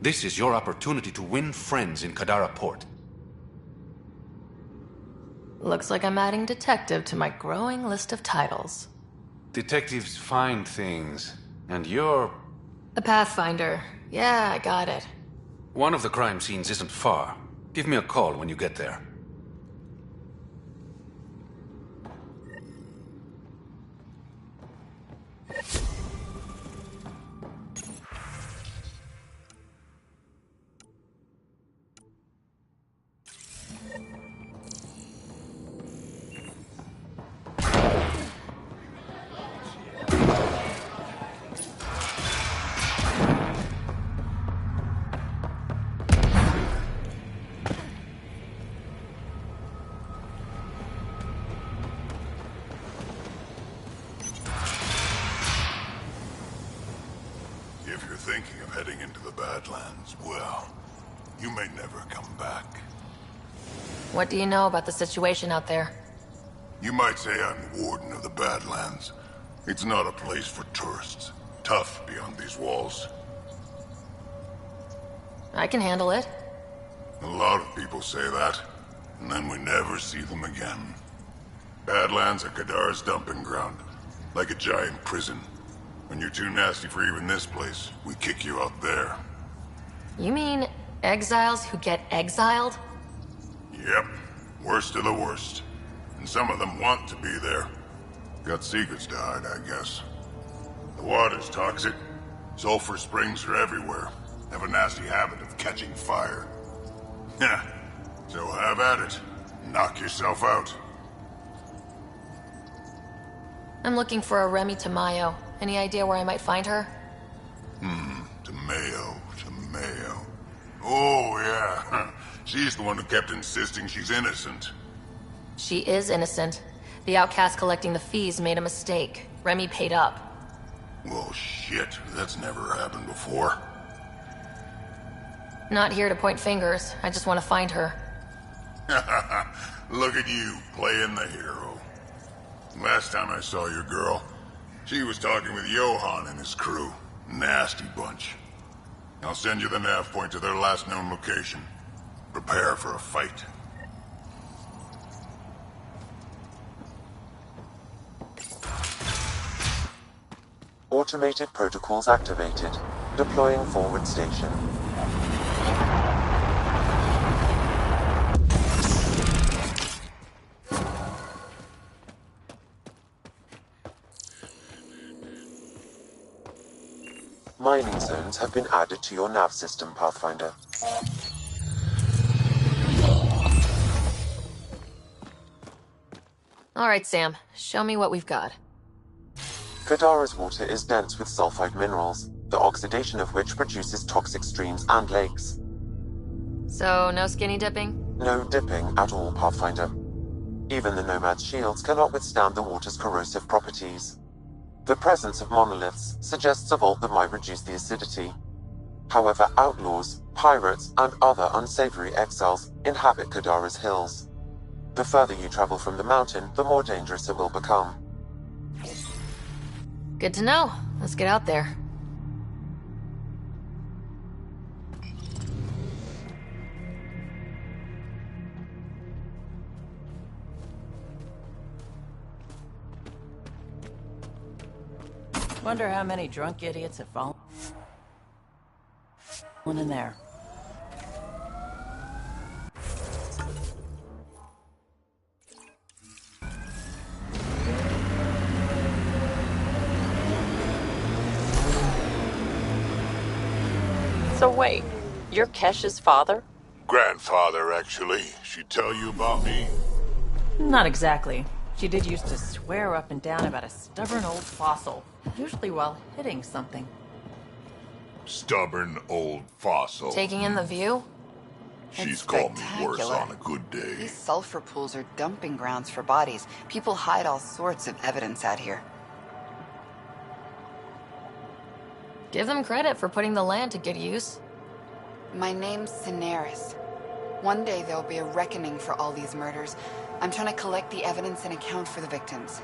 This is your opportunity to win friends in Kadara Port. Looks like I'm adding detective to my growing list of titles. Detectives find things, and you're... A Pathfinder. Yeah, I got it. One of the crime scenes isn't far. Give me a call when you get there. If you're thinking of heading into the Badlands, well, you may never come back. What do you know about the situation out there? You might say I'm warden of the Badlands. It's not a place for tourists. Tough beyond these walls. I can handle it. A lot of people say that, and then we never see them again. Badlands are Kadara's dumping ground, like a giant prison. When you're too nasty for even this place, we kick you out there. You mean exiles who get exiled? Yep. Worst of the worst. And some of them want to be there. Got secrets to hide, I guess. The water's toxic. Sulfur springs are everywhere. Have a nasty habit of catching fire. Yeah. So have at it. Knock yourself out. I'm looking for a Remy Tamayo. Any idea where I might find her? Tamayo. Oh, yeah. She's the one who kept insisting she's innocent. She is innocent. The outcast collecting the fees made a mistake. Remy paid up. Well, shit. That's never happened before. Not here to point fingers. I just want to find her. Look at you, playing the hero. Last time I saw your girl, she was talking with Johan and his crew. Nasty bunch. I'll send you the nav point to their last known location. Prepare for a fight. Automated protocols activated. Deploying forward station. Mining zones have been added to your nav system, Pathfinder. Alright, Sam. Show me what we've got. Kadara's water is dense with sulfide minerals, the oxidation of which produces toxic streams and lakes. So, no skinny dipping? No dipping at all, Pathfinder. Even the Nomad's shields cannot withstand the water's corrosive properties. The presence of monoliths suggests a vault that might reduce the acidity. However, outlaws, pirates, and other unsavory exiles inhabit Kadara's hills. The further you travel from the mountain, the more dangerous it will become. Good to know. Let's get out there. Wonder how many drunk idiots have fallen in there. So wait, you're Kesh's father? Grandfather, actually. She tell you about me? Not exactly. She did used to swear up and down about a stubborn old fossil, usually while hitting something. Stubborn old fossil. Taking in the view? She's called me worse on a good day. These sulfur pools are dumping grounds for bodies. People hide all sorts of evidence out here. Give them credit for putting the land to good use. My name's Cineris. One day there'll be a reckoning for all these murders. I'm trying to collect the evidence and account for the victims.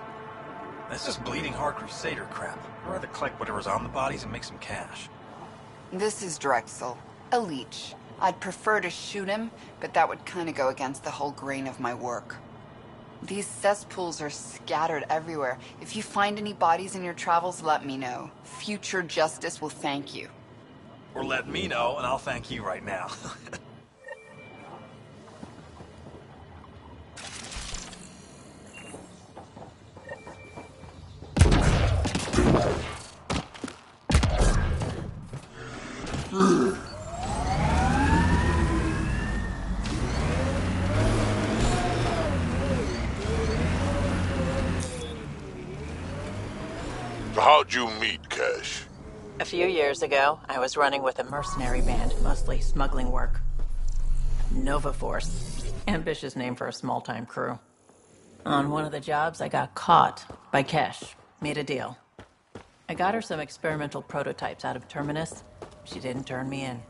This is bleeding heart crusader crap. I'd rather collect whatever's on the bodies and make some cash. This is Drexel, a leech. I'd prefer to shoot him, but that would kind of go against the whole grain of my work. These cesspools are scattered everywhere. If you find any bodies in your travels, let me know. Future justice will thank you. Or let me know, and I'll thank you right now. How'd you meet Kesh? A few years ago, I was running with a mercenary band, mostly smuggling work. Nova Force. Ambitious name for a small-time crew. On one of the jobs, I got caught by Kesh. Made a deal. I got her some experimental prototypes out of Terminus. She didn't turn me in.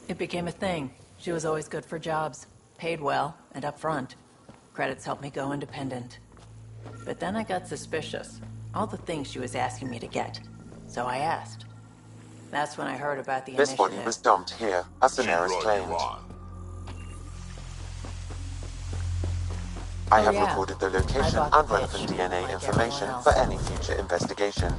It became a thing. She was always good for jobs. Paid well, and upfront. Credits helped me go independent. But then I got suspicious. All the things she was asking me to get. So I asked. That's when I heard about the This initiative. body was dumped here, as Daenerys claimed. I have recorded the location and relevant DNA information for any future investigation.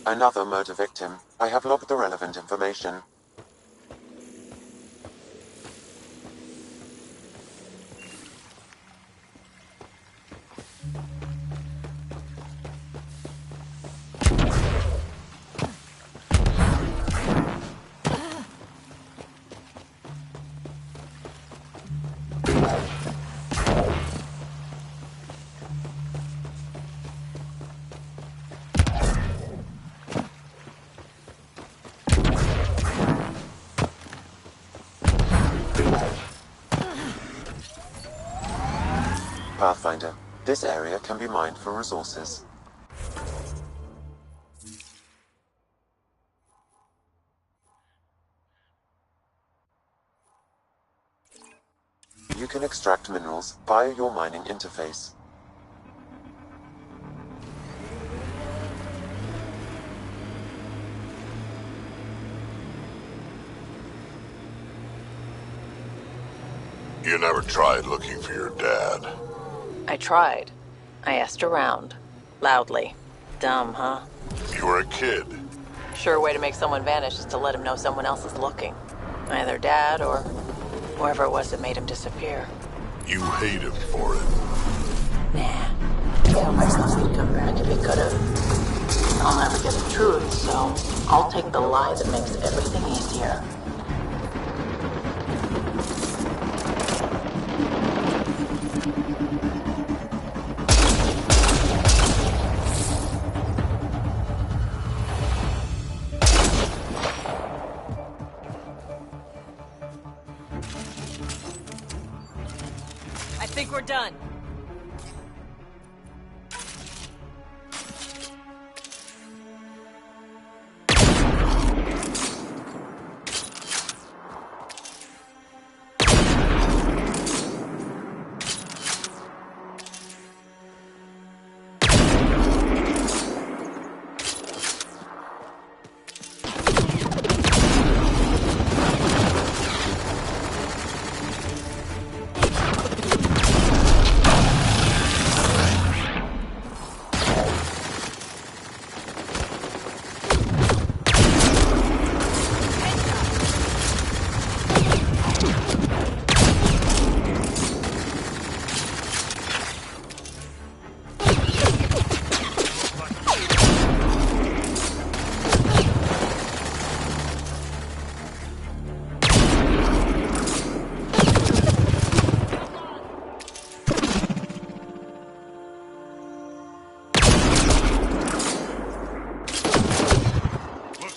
Another murder victim. I have logged the relevant information. Pathfinder. This area can be mined for resources. You can extract minerals via your mining interface. You never tried looking for your dad? I tried. I asked around. Loudly. Dumb, huh? You were a kid. Sure way to make someone vanish is to let him know someone else is looking. Either Dad or whoever it was that made him disappear. You hate him for it. Nah. Tell myself he'd come back if he could've. I'll never get the truth, so I'll take the lie that makes everything easier. I think we're done.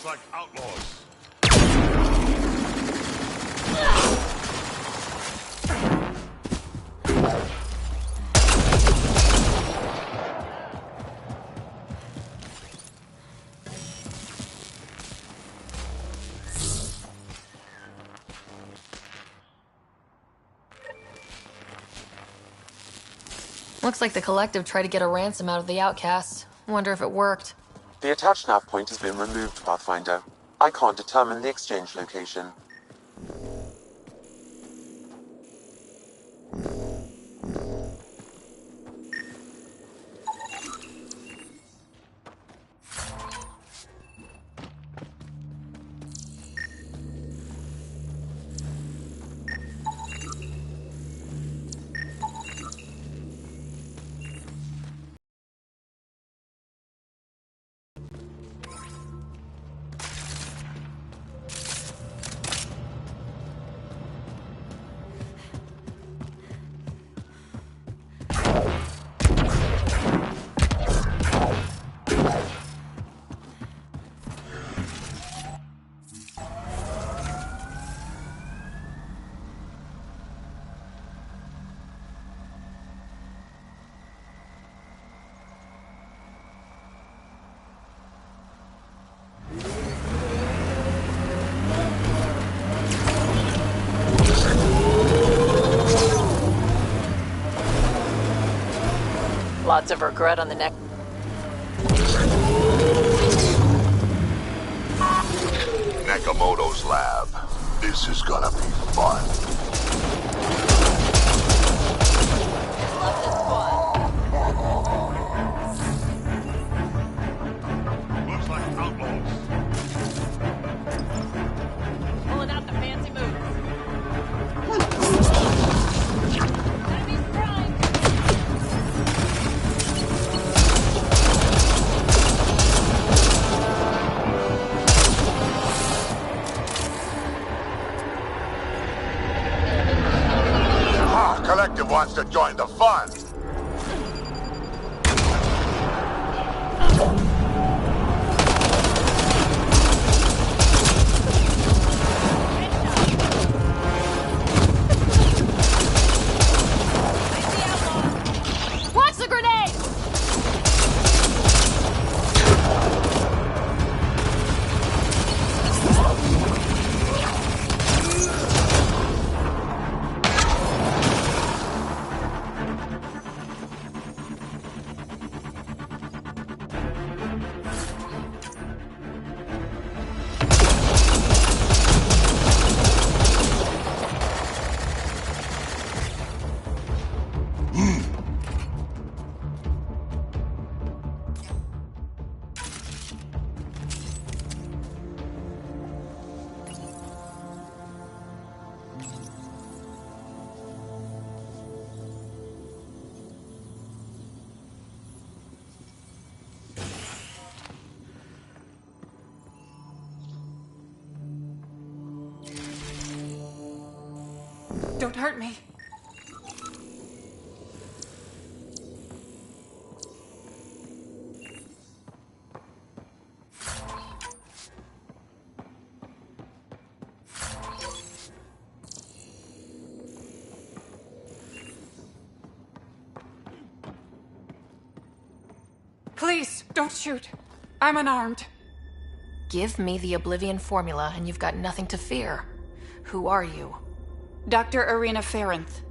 Like outlaws. Looks like the Collective tried to get a ransom out of the outcasts. Wonder if it worked. The attached nav point has been removed, Pathfinder. I can't determine the exchange location. Lots of regret on the neck. Nakamoto's lab. This is gonna be fun. Looks like outlaws. Pulling out the fancy moves. Collective wants to join the fun. Watch the grenade! Don't hurt me. Please, don't shoot. I'm unarmed. Give me the Oblivion formula and you've got nothing to fear. Who are you? Dr. Irina Ferenth.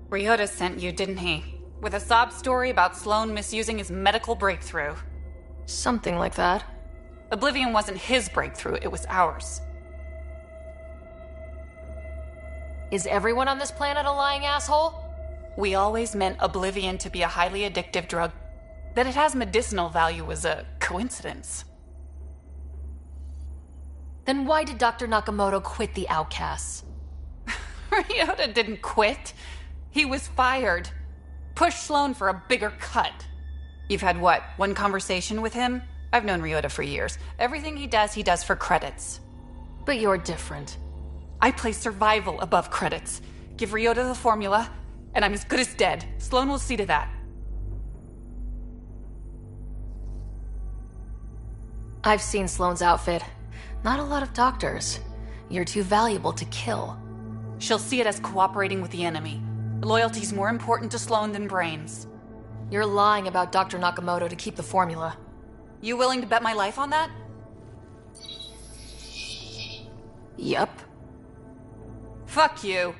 Ryota sent you, didn't he? With a sob story about Sloan misusing his medical breakthrough. Something like that. Oblivion wasn't his breakthrough, it was ours. Is everyone on this planet a lying asshole? We always meant Oblivion to be a highly addictive drug. That it has medicinal value was a coincidence. Then why did Dr. Nakamoto quit the Outcasts? Ryota didn't quit. He was fired. Pushed Sloan for a bigger cut. You've had what, one conversation with him? I've known Ryota for years. Everything he does for credits. But you're different. I place survival above credits. Give Ryota the formula, and I'm as good as dead. Sloan will see to that. I've seen Sloane's outfit. Not a lot of doctors. You're too valuable to kill. She'll see it as cooperating with the enemy. Loyalty's more important to Sloan than brains. You're lying about Dr. Nakamoto to keep the formula. You willing to bet my life on that? Yep. Fuck you.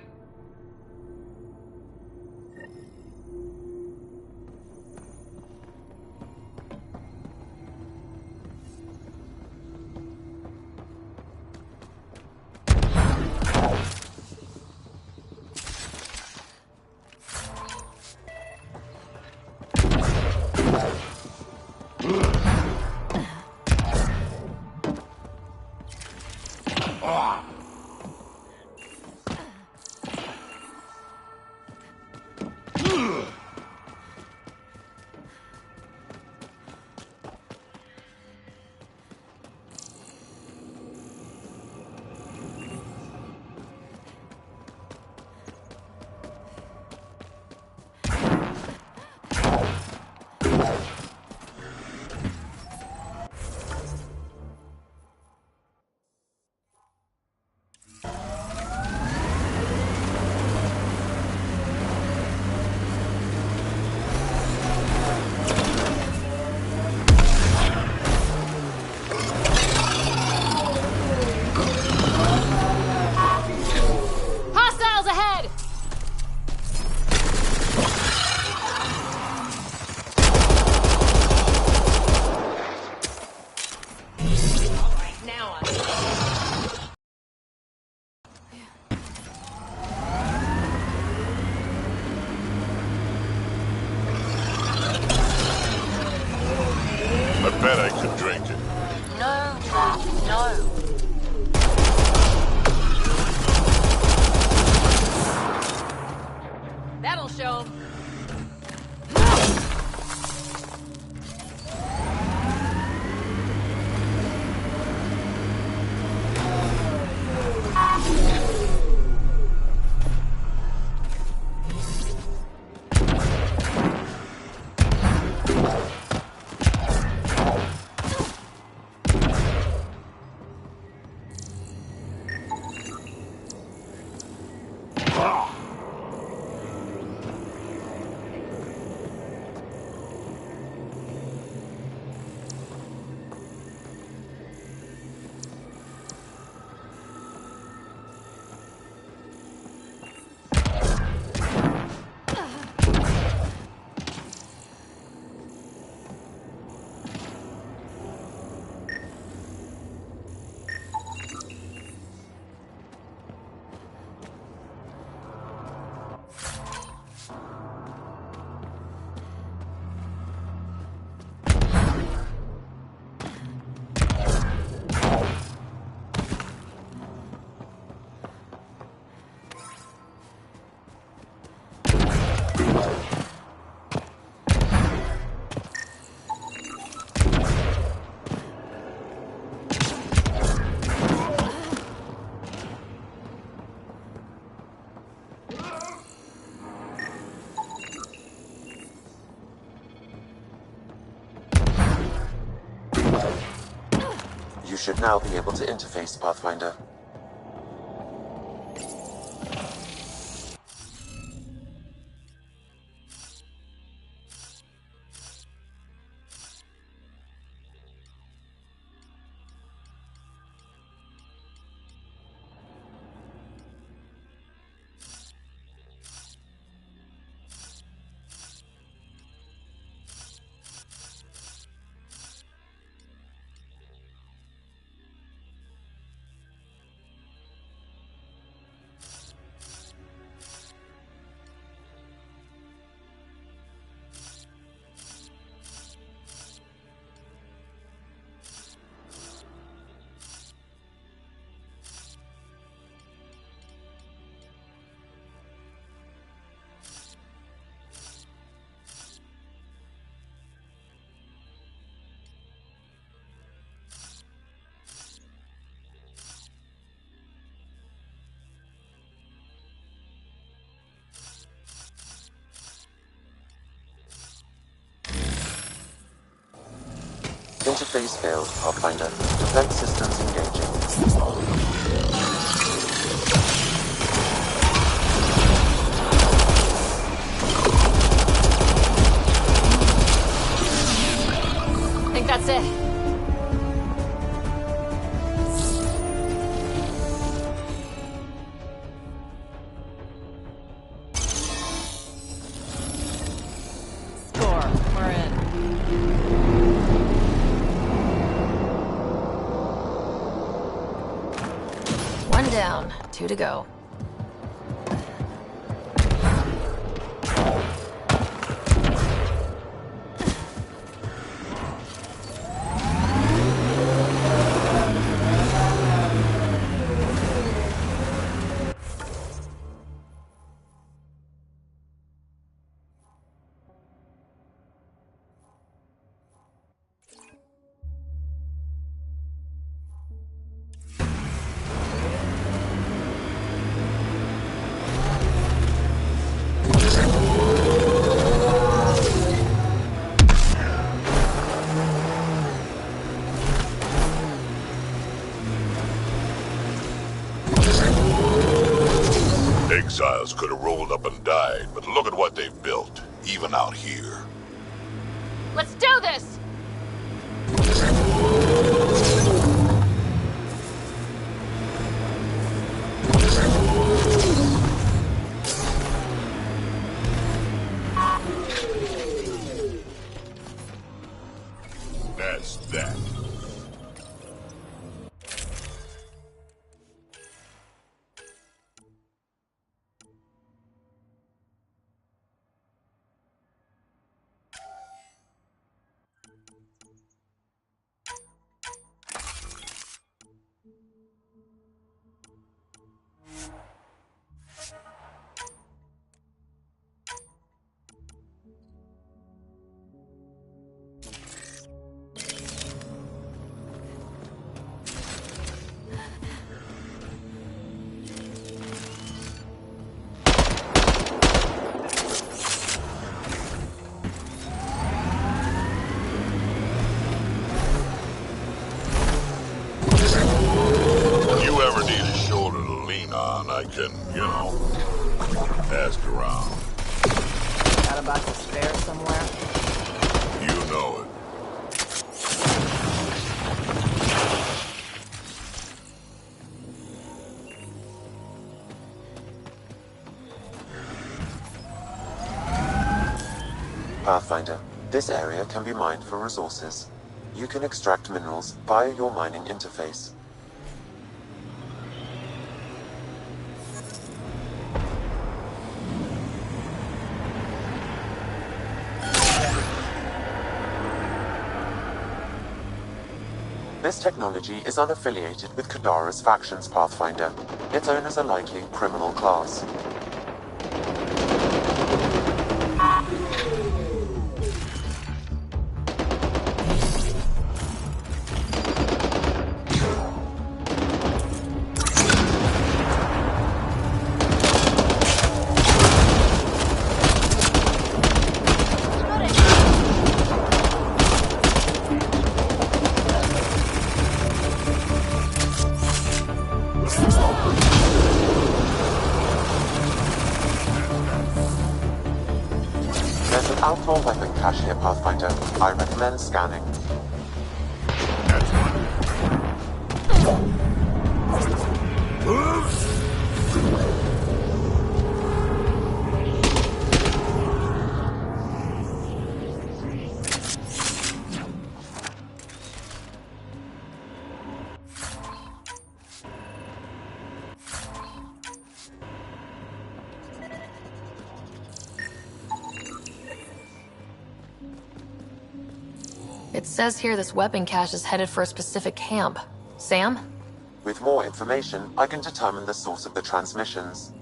I bet I could drink it. No, Jack, no. That'll show 'em. You should now be able to interface, Pathfinder. Interface failed, Pathfinder. Defense systems engaging. I think that's it. Score. We're in. One down, 2 to go. Exiles could have rolled up and died, but look at what they've built, even out here. Let's do this! That's that. I can, ask around. Got a box of spare somewhere? You know it. Pathfinder, this area can be mined for resources. You can extract minerals via your mining interface. This technology is unaffiliated with Kadara's factions, Pathfinder. Its owners are likely criminal class. more weapon cache here, Pathfinder. I recommend scanning. It says here this weapon cache is headed for a specific camp. Sam? With more information, I can determine the source of the transmissions.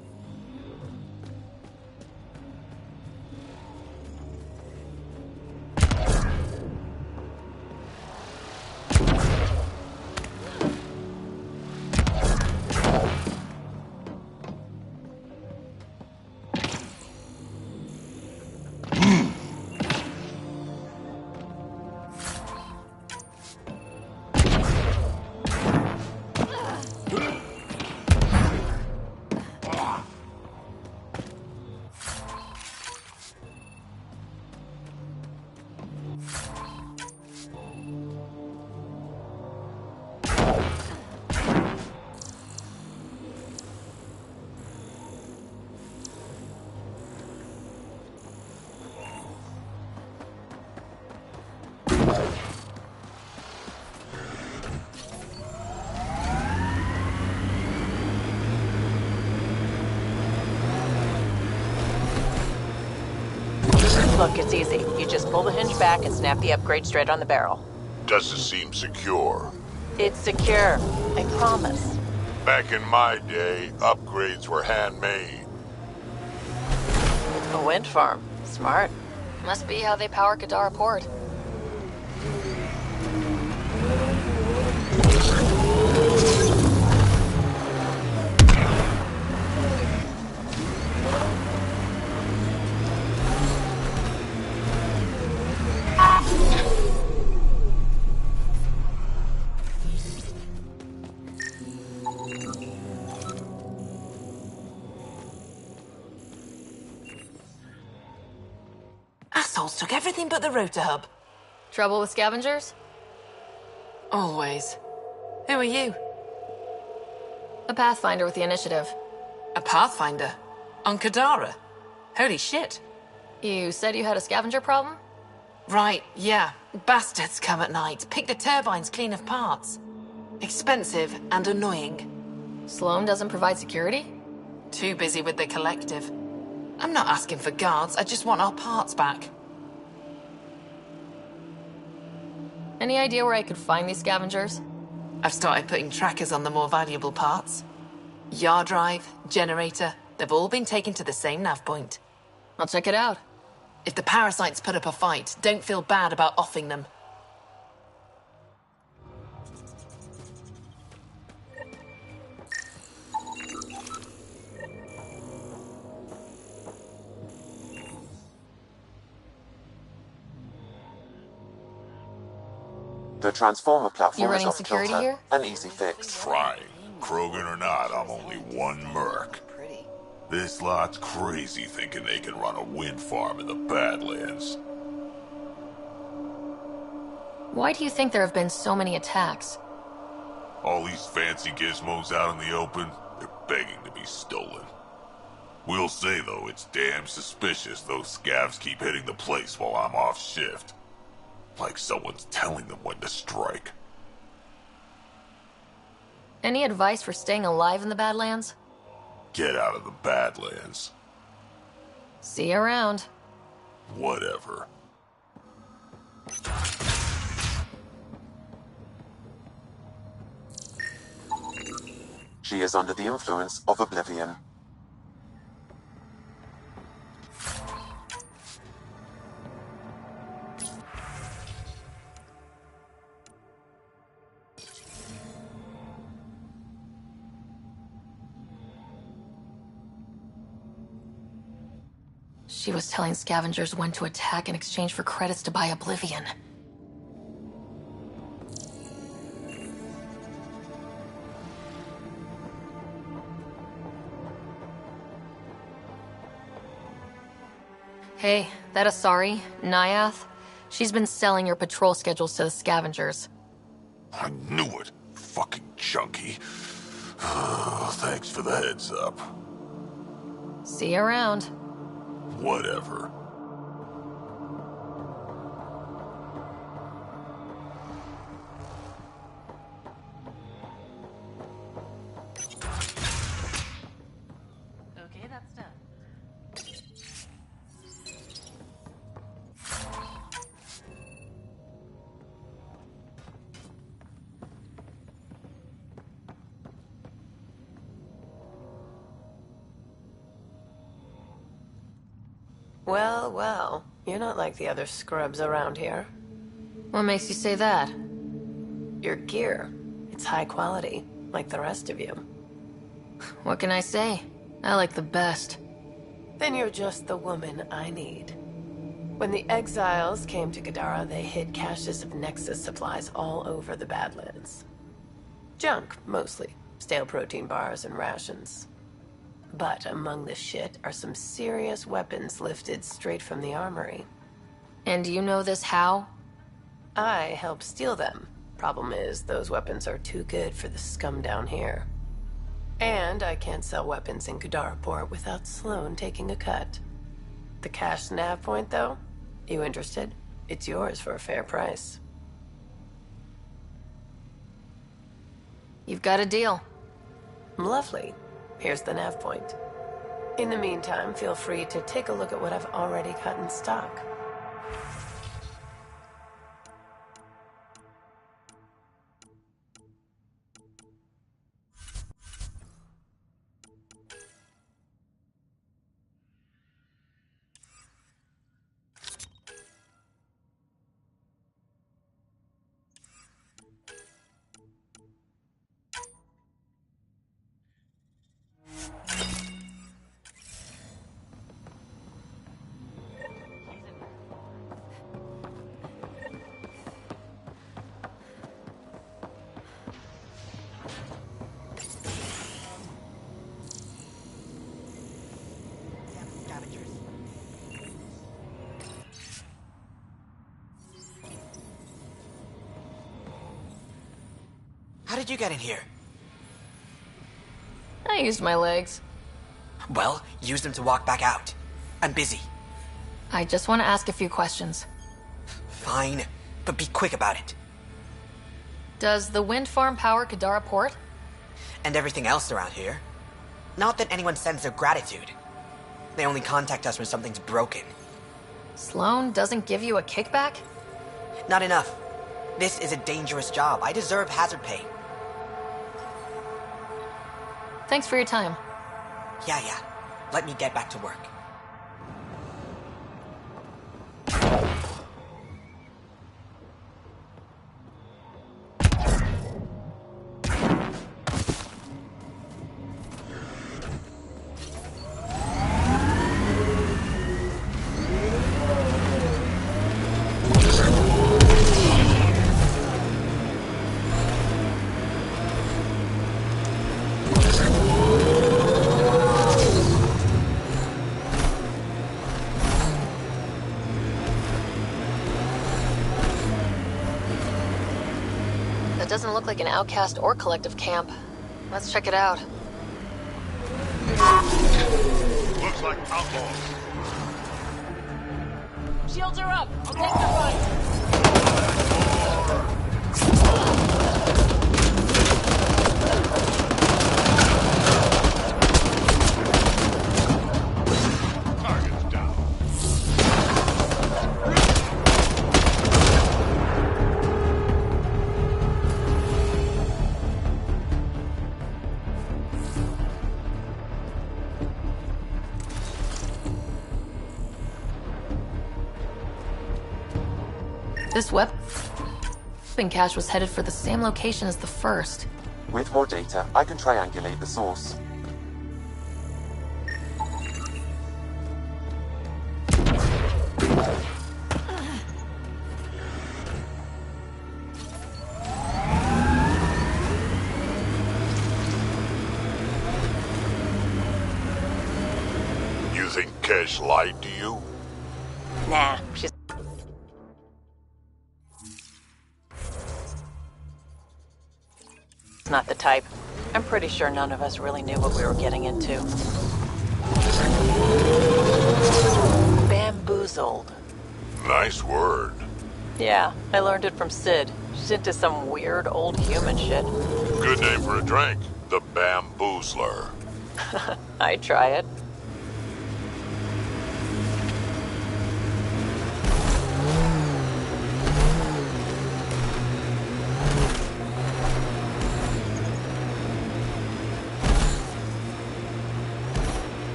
Look, it's easy. You just pull the hinge back and snap the upgrade straight on the barrel. Does it seem secure? It's secure. I promise. Back in my day, upgrades were handmade. A wind farm. Smart. Must be how they power Kadara Port. Assholes took everything but the rotor hub. Trouble with scavengers? Always. Who are you? A Pathfinder with the initiative. A Pathfinder? On Kadara? Holy shit. You said you had a scavenger problem? Right, yeah. Bastards come at night, pick the turbines clean of parts. Expensive and annoying. Sloan doesn't provide security? Too busy with the collective. I'm not asking for guards, I just want our parts back. Any idea where I could find these scavengers? I've started putting trackers on the more valuable parts. Yard drive, generator, they've all been taken to the same nav point. I'll check it out. If the parasites put up a fight, don't feel bad about offing them. The transformer platform You're is running off security kilter. here? An easy fix. Trying. Krogan or not, I'm only one merc. This lot's crazy thinking they can run a wind farm in the Badlands. Why do you think there have been so many attacks? All these fancy gizmos out in the open, they're begging to be stolen. We'll say, though, it's damn suspicious those scavs keep hitting the place while I'm off shift. Like someone's telling them when to strike. Any advice for staying alive in the Badlands? Get out of the Badlands. See you around. Whatever. She is under the influence of oblivion. She was telling scavengers when to attack in exchange for credits to buy Oblivion. Hey, That Asari, Nyath, she's been selling your patrol schedules to the scavengers. I knew it. Fucking junkie. Thanks for the heads up. See you around. Whatever. Okay, that's done. Well, well. You're not like the other scrubs around here. What makes you say that? Your gear. It's high quality, like the rest of you. What can I say? I like the best. Then you're just the woman I need. When the exiles came to Kadara, they hid caches of Nexus supplies all over the Badlands. Junk, mostly. Stale protein bars and rations. But among the shit are some serious weapons lifted straight from the armory. And you know this how? I helped steal them. Problem is, those weapons are too good for the scum down here. And I can't sell weapons in Kudaraport without Sloan taking a cut. The cash nav point, though? You interested? It's yours for a fair price. You've got a deal. Lovely. Here's the nav point. In the meantime, feel free to take a look at what I've already got in stock. How did you get in here? I used my legs. Well, use them to walk back out. I'm busy. I just want to ask a few questions. Fine, but be quick about it. Does the wind farm power Kadara Port? And everything else around here. Not that anyone sends their gratitude. They only contact us when something's broken. Sloan doesn't give you a kickback? Not enough. This is a dangerous job. I deserve hazard pay. Thanks for your time. Yeah. Let me get back to work. That doesn't look like an outcast or collective camp. Let's check it out. Looks like outlaws. Shields are up. I'll take the fight. This weapon cache was headed for the same location as the first. With more data, I can triangulate the source. You think Kesh lied to you? Nah, she's not the type. I'm pretty sure none of us really knew what we were getting into. Bamboozled. Nice word. Yeah, I learned it from Sid. She's into some weird old human shit. Good name for a drink. The Bamboozler. I'd try it.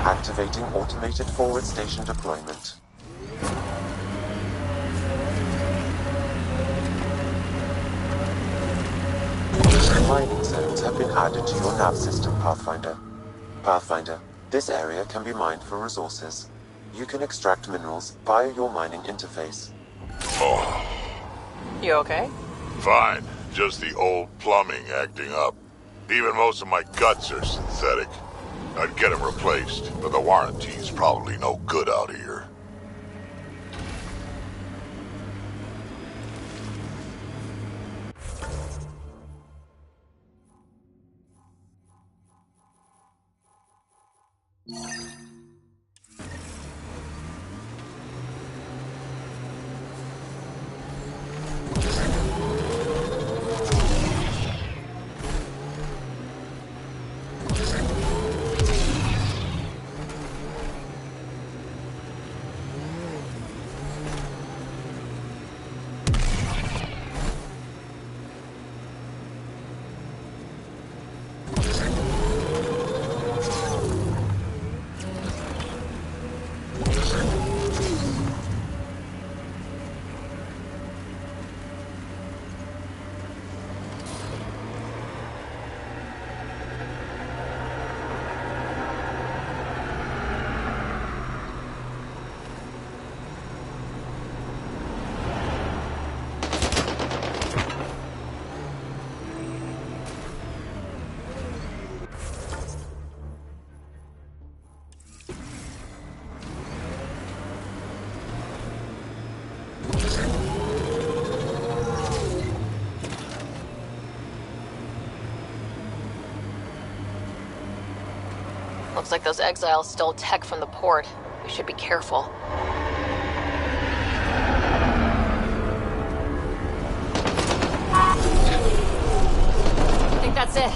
Activating automated forward station deployment. Mining zones have been added to your nav system, Pathfinder. Pathfinder, this area can be mined for resources. You can extract minerals via your mining interface. Oh, You okay? fine. Just the old plumbing acting up. Even most of my guts are synthetic. I'd get them replaced, but the warranty's probably no good out here. Looks like those exiles stole tech from the port. We should be careful. I think that's it.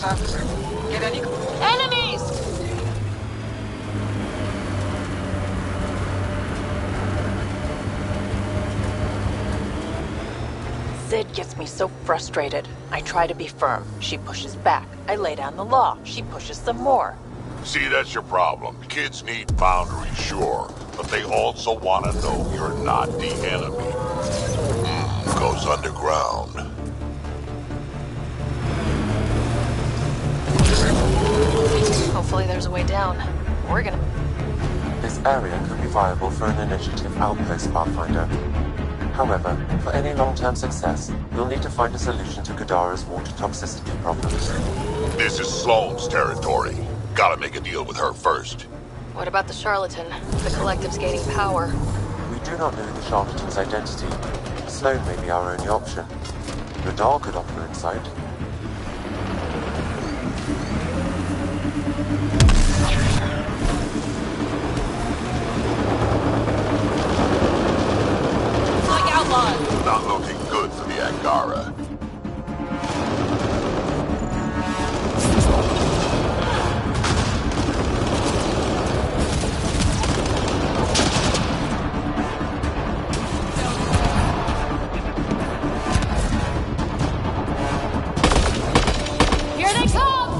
Get any enemies? Sid gets me so frustrated. I try to be firm. She pushes back. I lay down the law. She pushes some more. See, that's your problem. Kids need boundaries, sure, but they also want to know you're not the enemy. Goes underground. Hopefully there's a way down. We're gonna... This area could be viable for an initiative outpost, Pathfinder. However, for any long-term success, you'll need to find a solution to Kadara's water toxicity problems. This is Sloane's territory. Gotta make a deal with her first. What about the charlatan? The collective's gaining power. We do not know the charlatan's identity. Sloane may be our only option. Radar could offer insight. Like outlaws! Not looking good for the Angara. Here they come!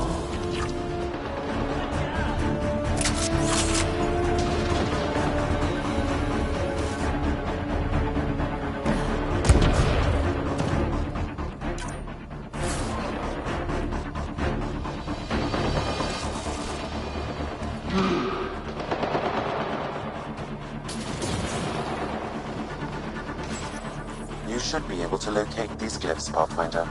You should be able to locate these glyphs, Pathfinder.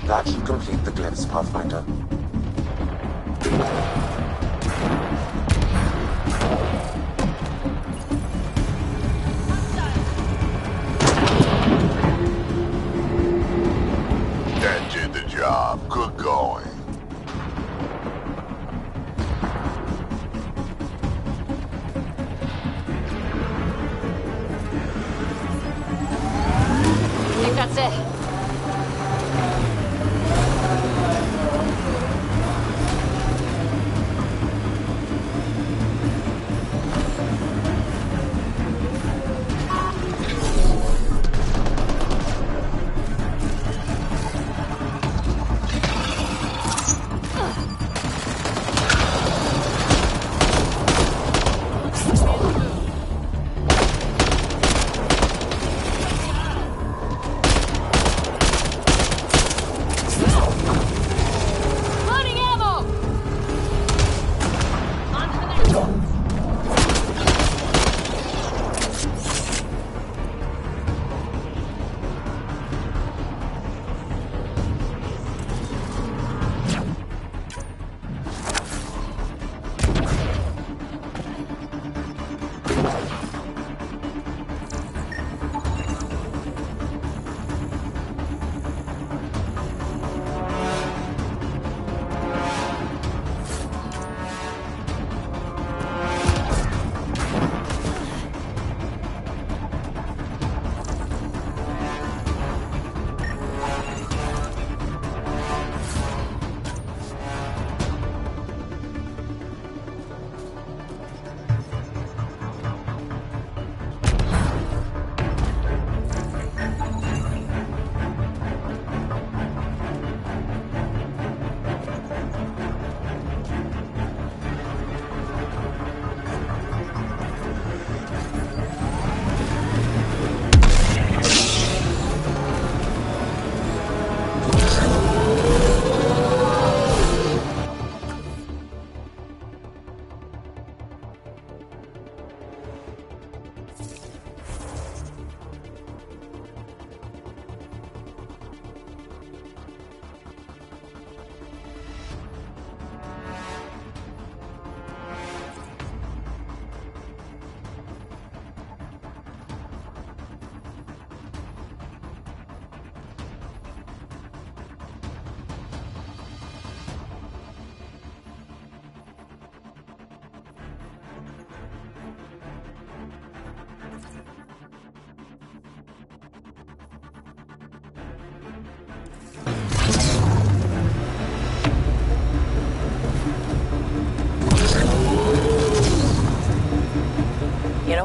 That should complete the glyphs, Pathfinder. That did the job. Good going. I think that's it.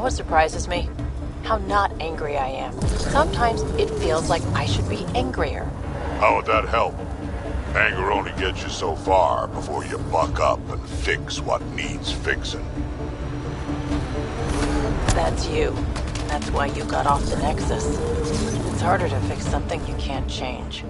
what surprises me? How not angry I am. Sometimes it feels like I should be angrier. How would that help? Anger only gets you so far before you buck up and fix what needs fixing. That's you. That's why you got off the Nexus. It's harder to fix something you can't change.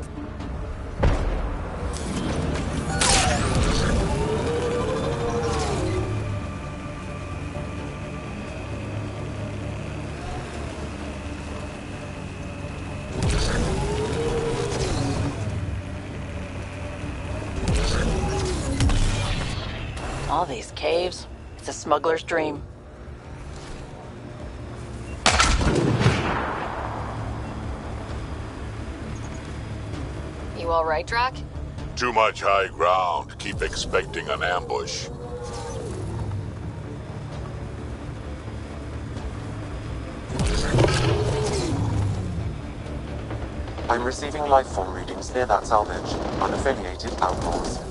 All these caves, it's a smuggler's dream. You all right, Drac? Too much high ground. Keep expecting an ambush. I'm receiving life form readings near that salvage. Unaffiliated outlaws.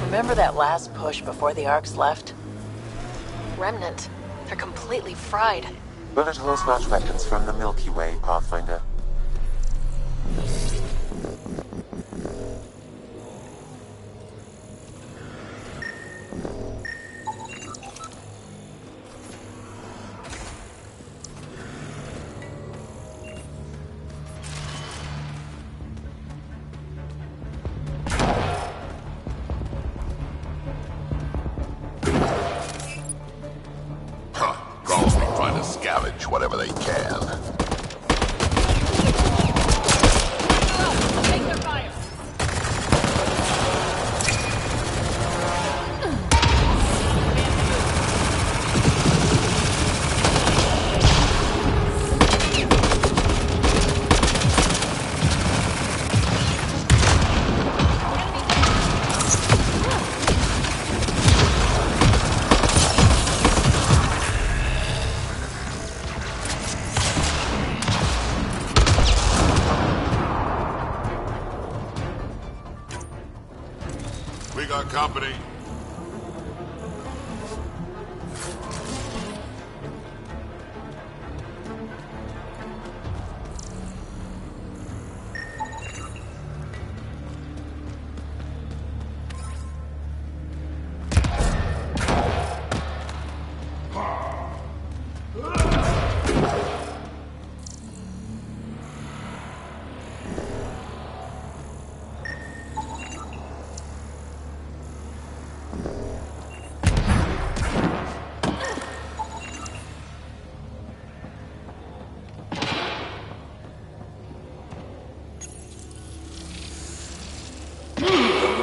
Remember that last push before the Arcs left? Remnant. They're completely fried. Bullet holes match weapons from the Milky Way, Pathfinder. Drones be trying to scavenge whatever they can. We got company.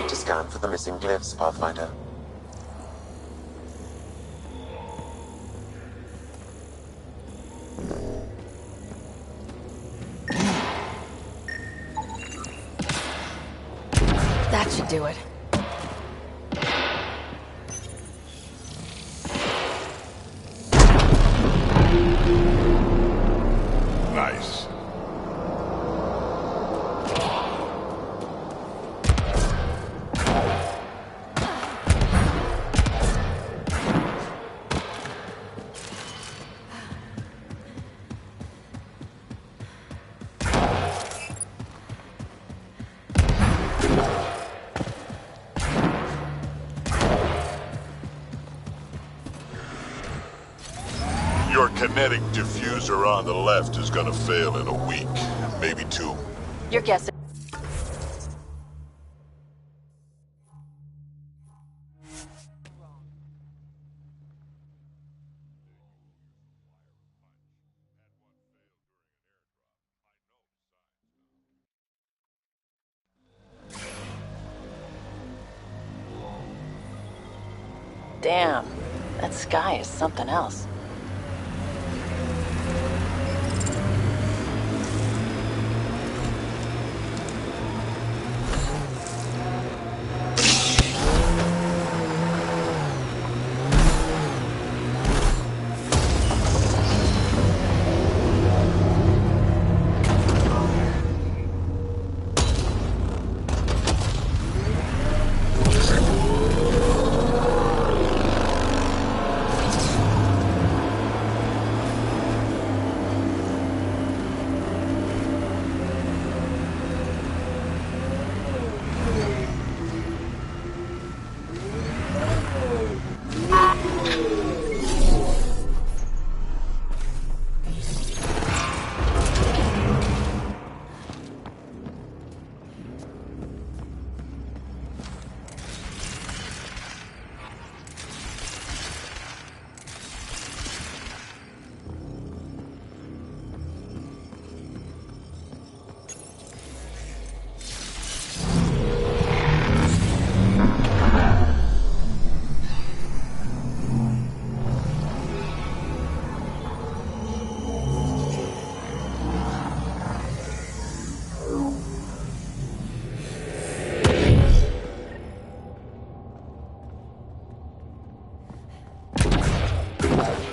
To scan for the missing glyphs, Pathfinder. That should do it. Nice. Your kinetic diffuser on the left is gonna fail in a week, maybe two. Your guess. Damn, that sky is something else.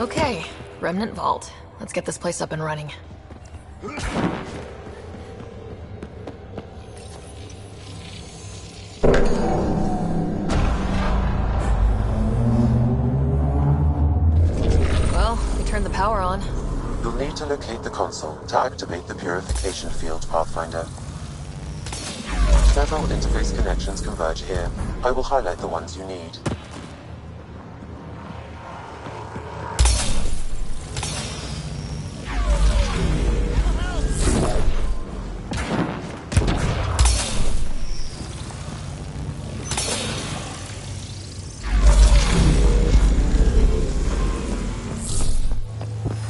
Okay, Remnant Vault. Let's get this place up and running. Well, we turned the power on. You'll need to locate the console to activate the purification field, Pathfinder. Several interface connections converge here. I will highlight the ones you need.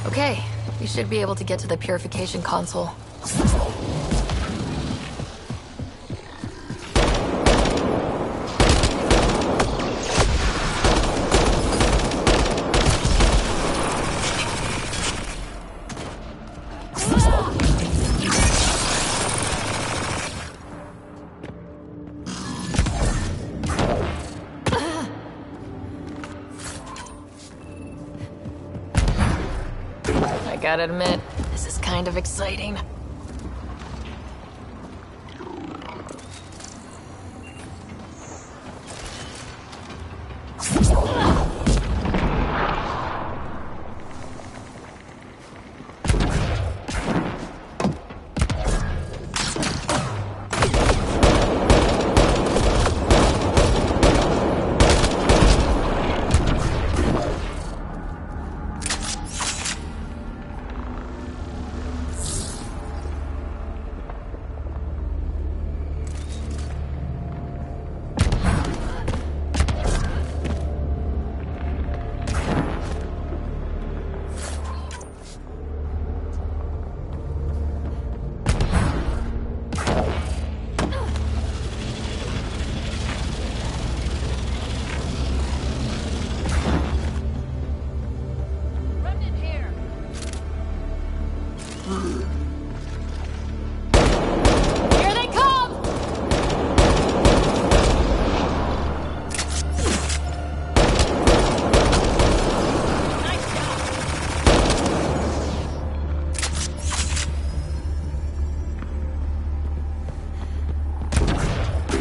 Okay, we should be able to get to the purification console. I gotta admit, this is kind of exciting. Here they come!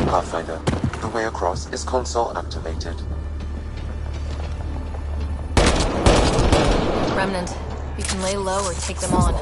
Pathfinder, the way across is console activated. Remnant, we can lay low or take them on.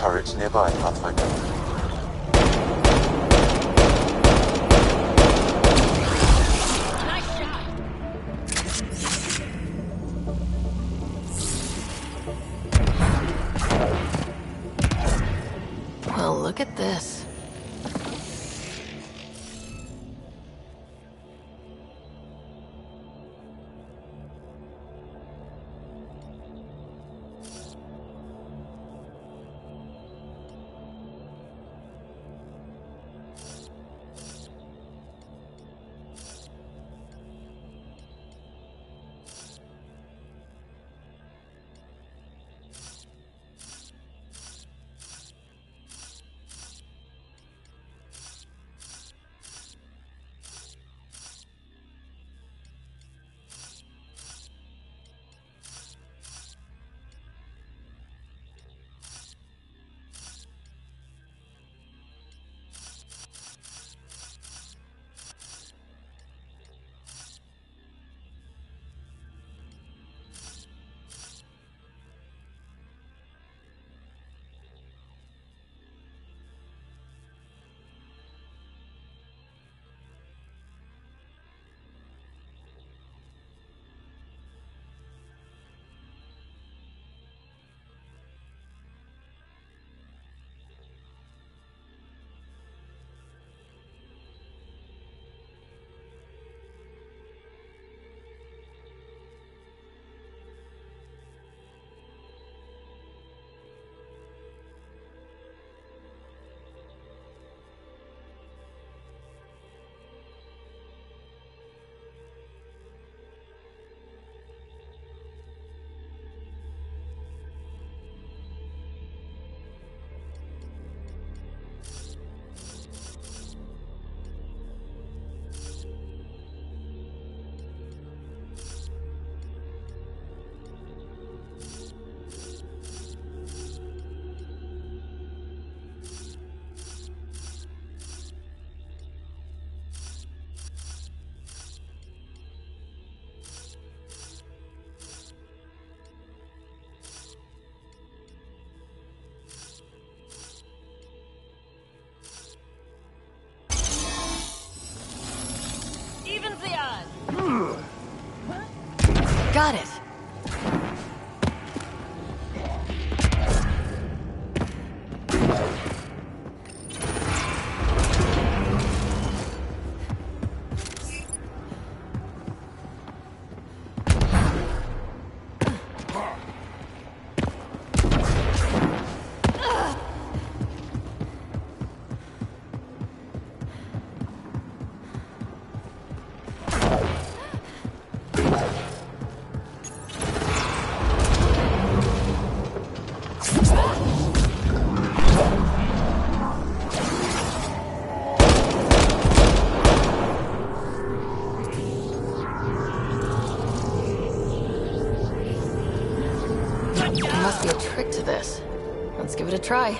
turret nearby, Pathfinder. Well, look at this. Evens the odds. Got it. There must be a trick to this. Let's give it a try.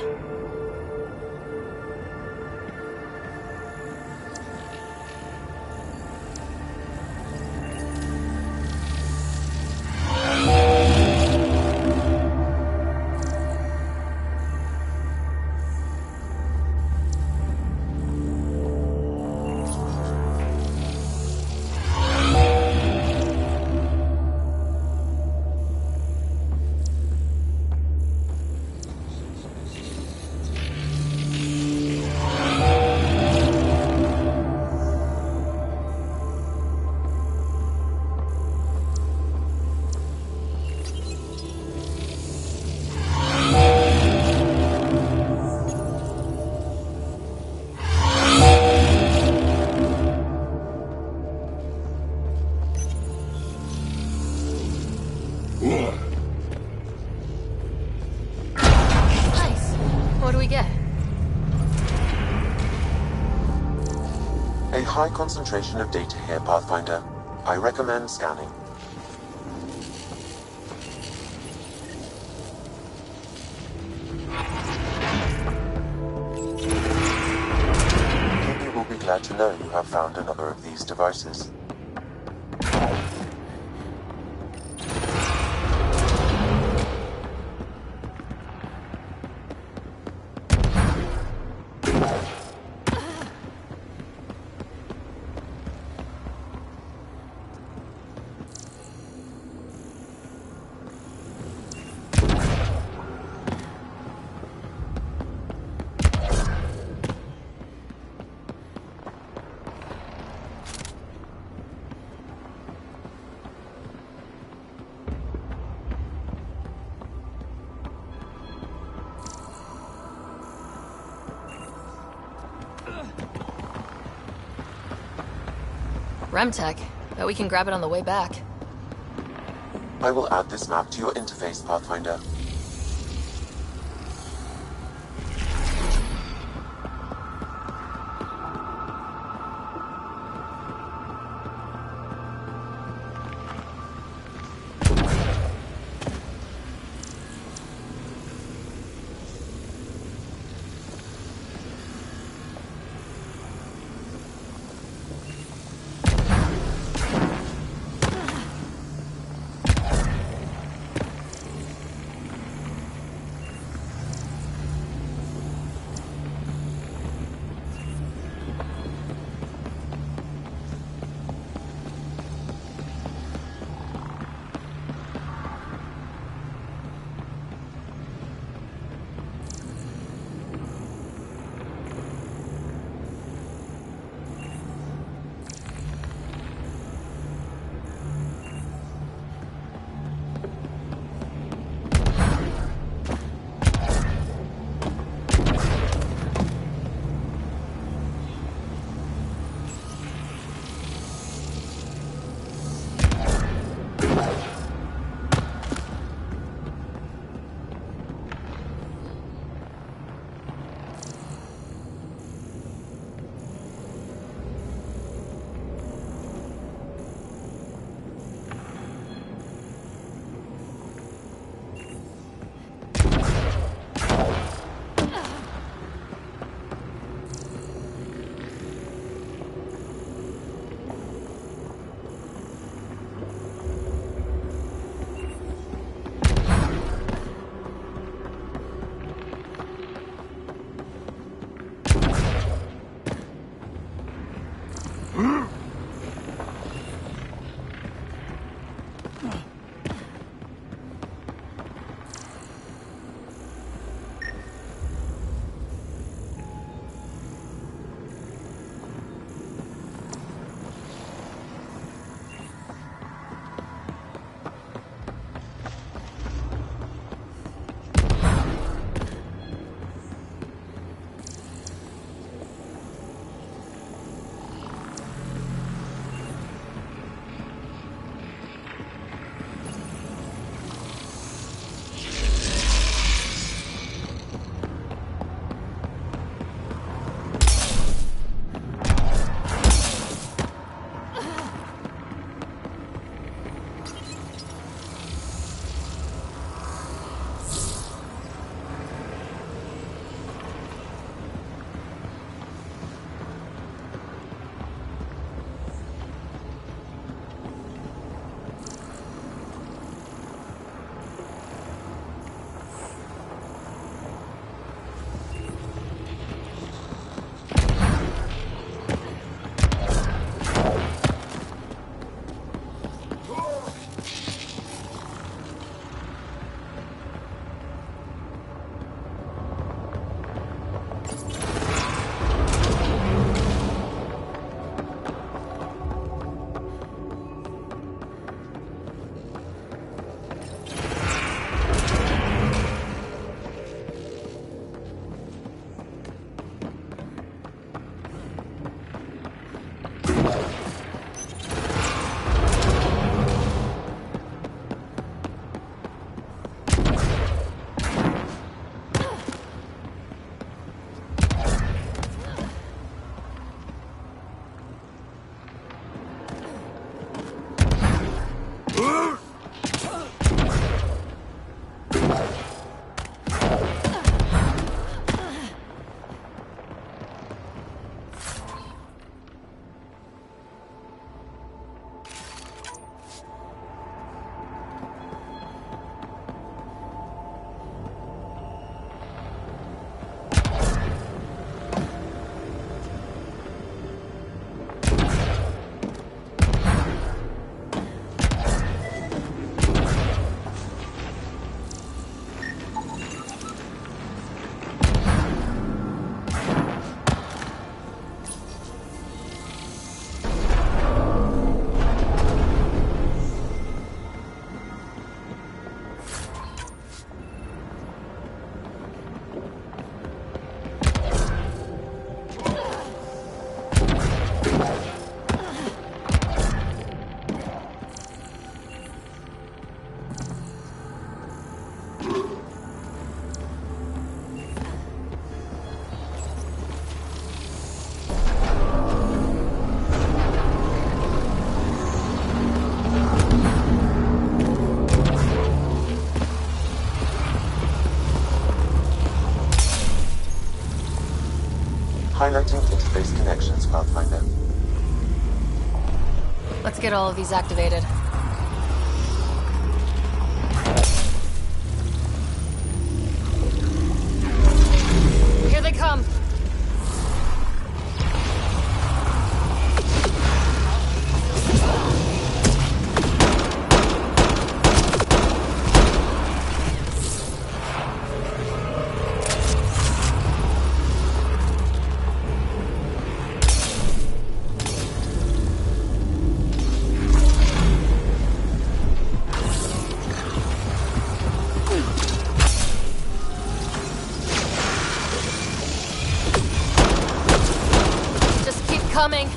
Nice. What do we get? A high concentration of data here, Pathfinder. I recommend scanning. Maybe will be glad to know you have found another of these devices. Remtech. Bet we can grab it on the way back. I will add this map to your interface, Pathfinder. Let's get all of these activated. Here they come! Coming.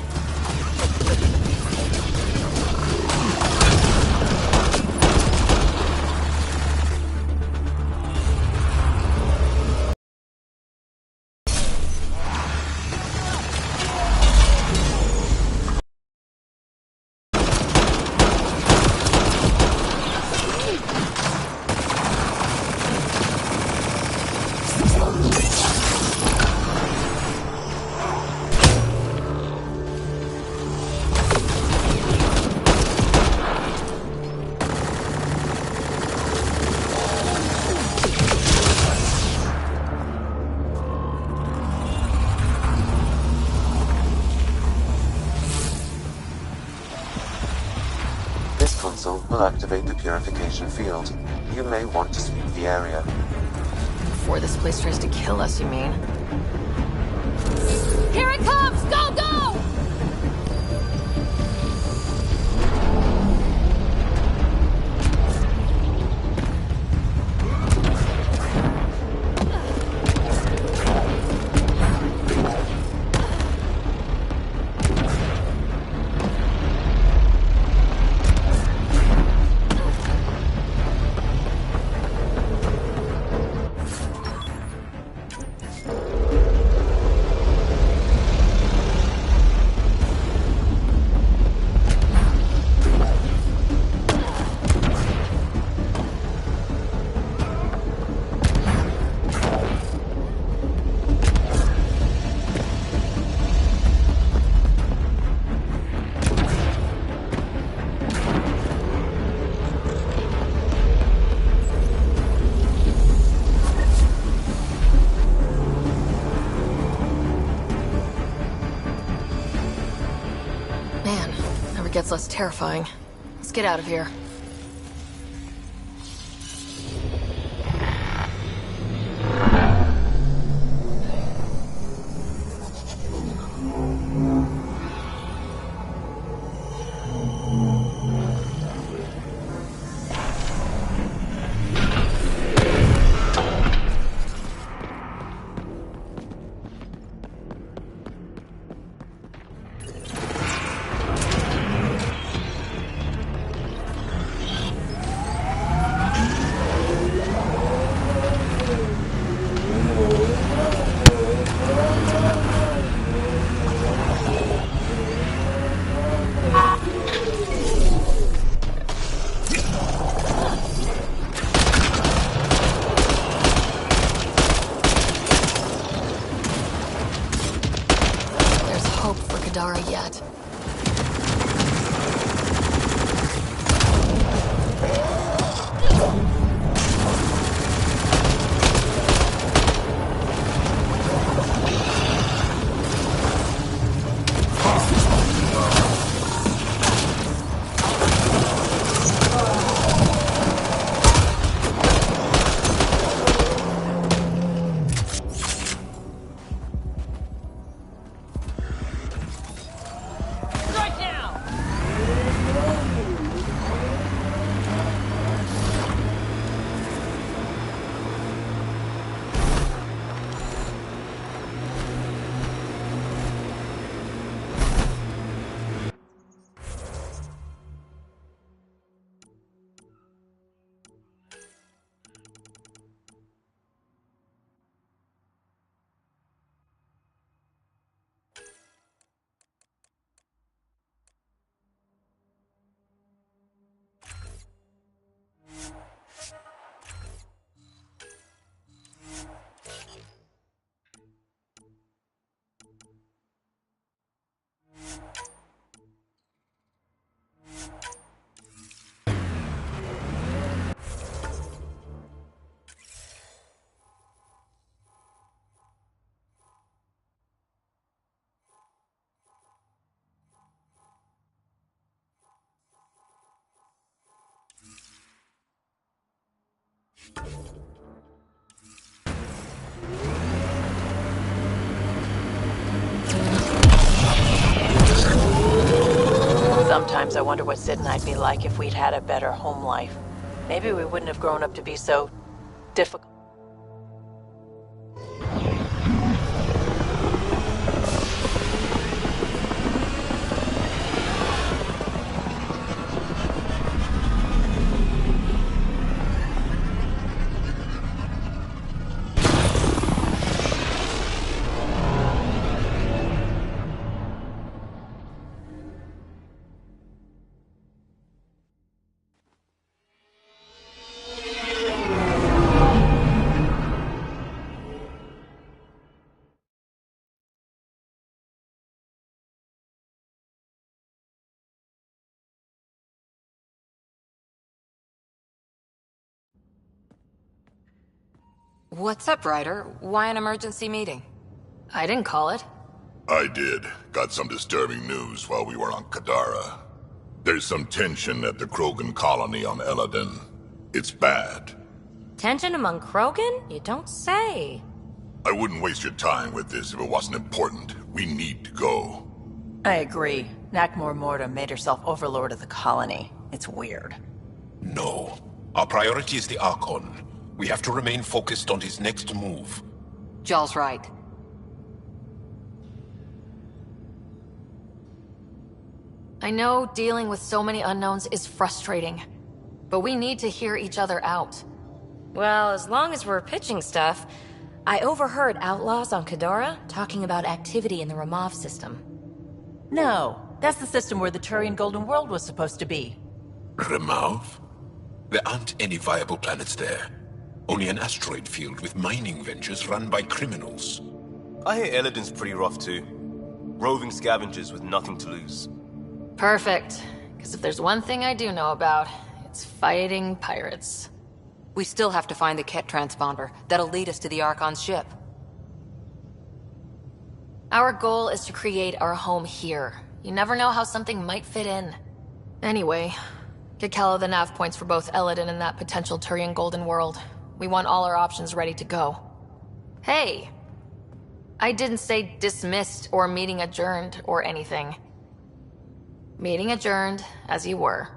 Will activate the purification field. You may want to sweep the area. Before this place tries to kill us, you mean? Here it comes! Go, go! Gets less terrifying. Let's get out of here. Sometimes I wonder what Sid and I'd be like if we'd had a better home life. Maybe we wouldn't have grown up to be so difficult. What's up, Ryder? Why an emergency meeting? I didn't call it. I did. Got some disturbing news while we were on Kadara. There's some tension at the Krogan colony on Eladin. It's bad. Tension among Krogan? You don't say. I wouldn't waste your time with this if it wasn't important. We need to go. I agree. Nakmor Morta made herself overlord of the colony. It's weird. No. Our priority is the Archon. We have to remain focused on his next move. Jall's right. I know dealing with so many unknowns is frustrating, but we need to hear each other out. Well, as long as we're pitching stuff, I overheard outlaws on Kadara talking about activity in the Ramov system. No, that's the system where the Turian Golden World was supposed to be. Ramov? There aren't any viable planets there. Only an asteroid field with mining ventures run by criminals. I hear Eladin's pretty rough too. Roving scavengers with nothing to lose. Perfect. Because if there's one thing I do know about, it's fighting pirates. We still have to find the Ket transponder. That'll lead us to the Archon's ship. Our goal is to create our home here. You never know how something might fit in. Anyway, get Kala the nav points for both Eladin and that potential Turian Golden World. We want all our options ready to go. Hey! I didn't say dismissed or meeting adjourned or anything. Meeting adjourned, as you were.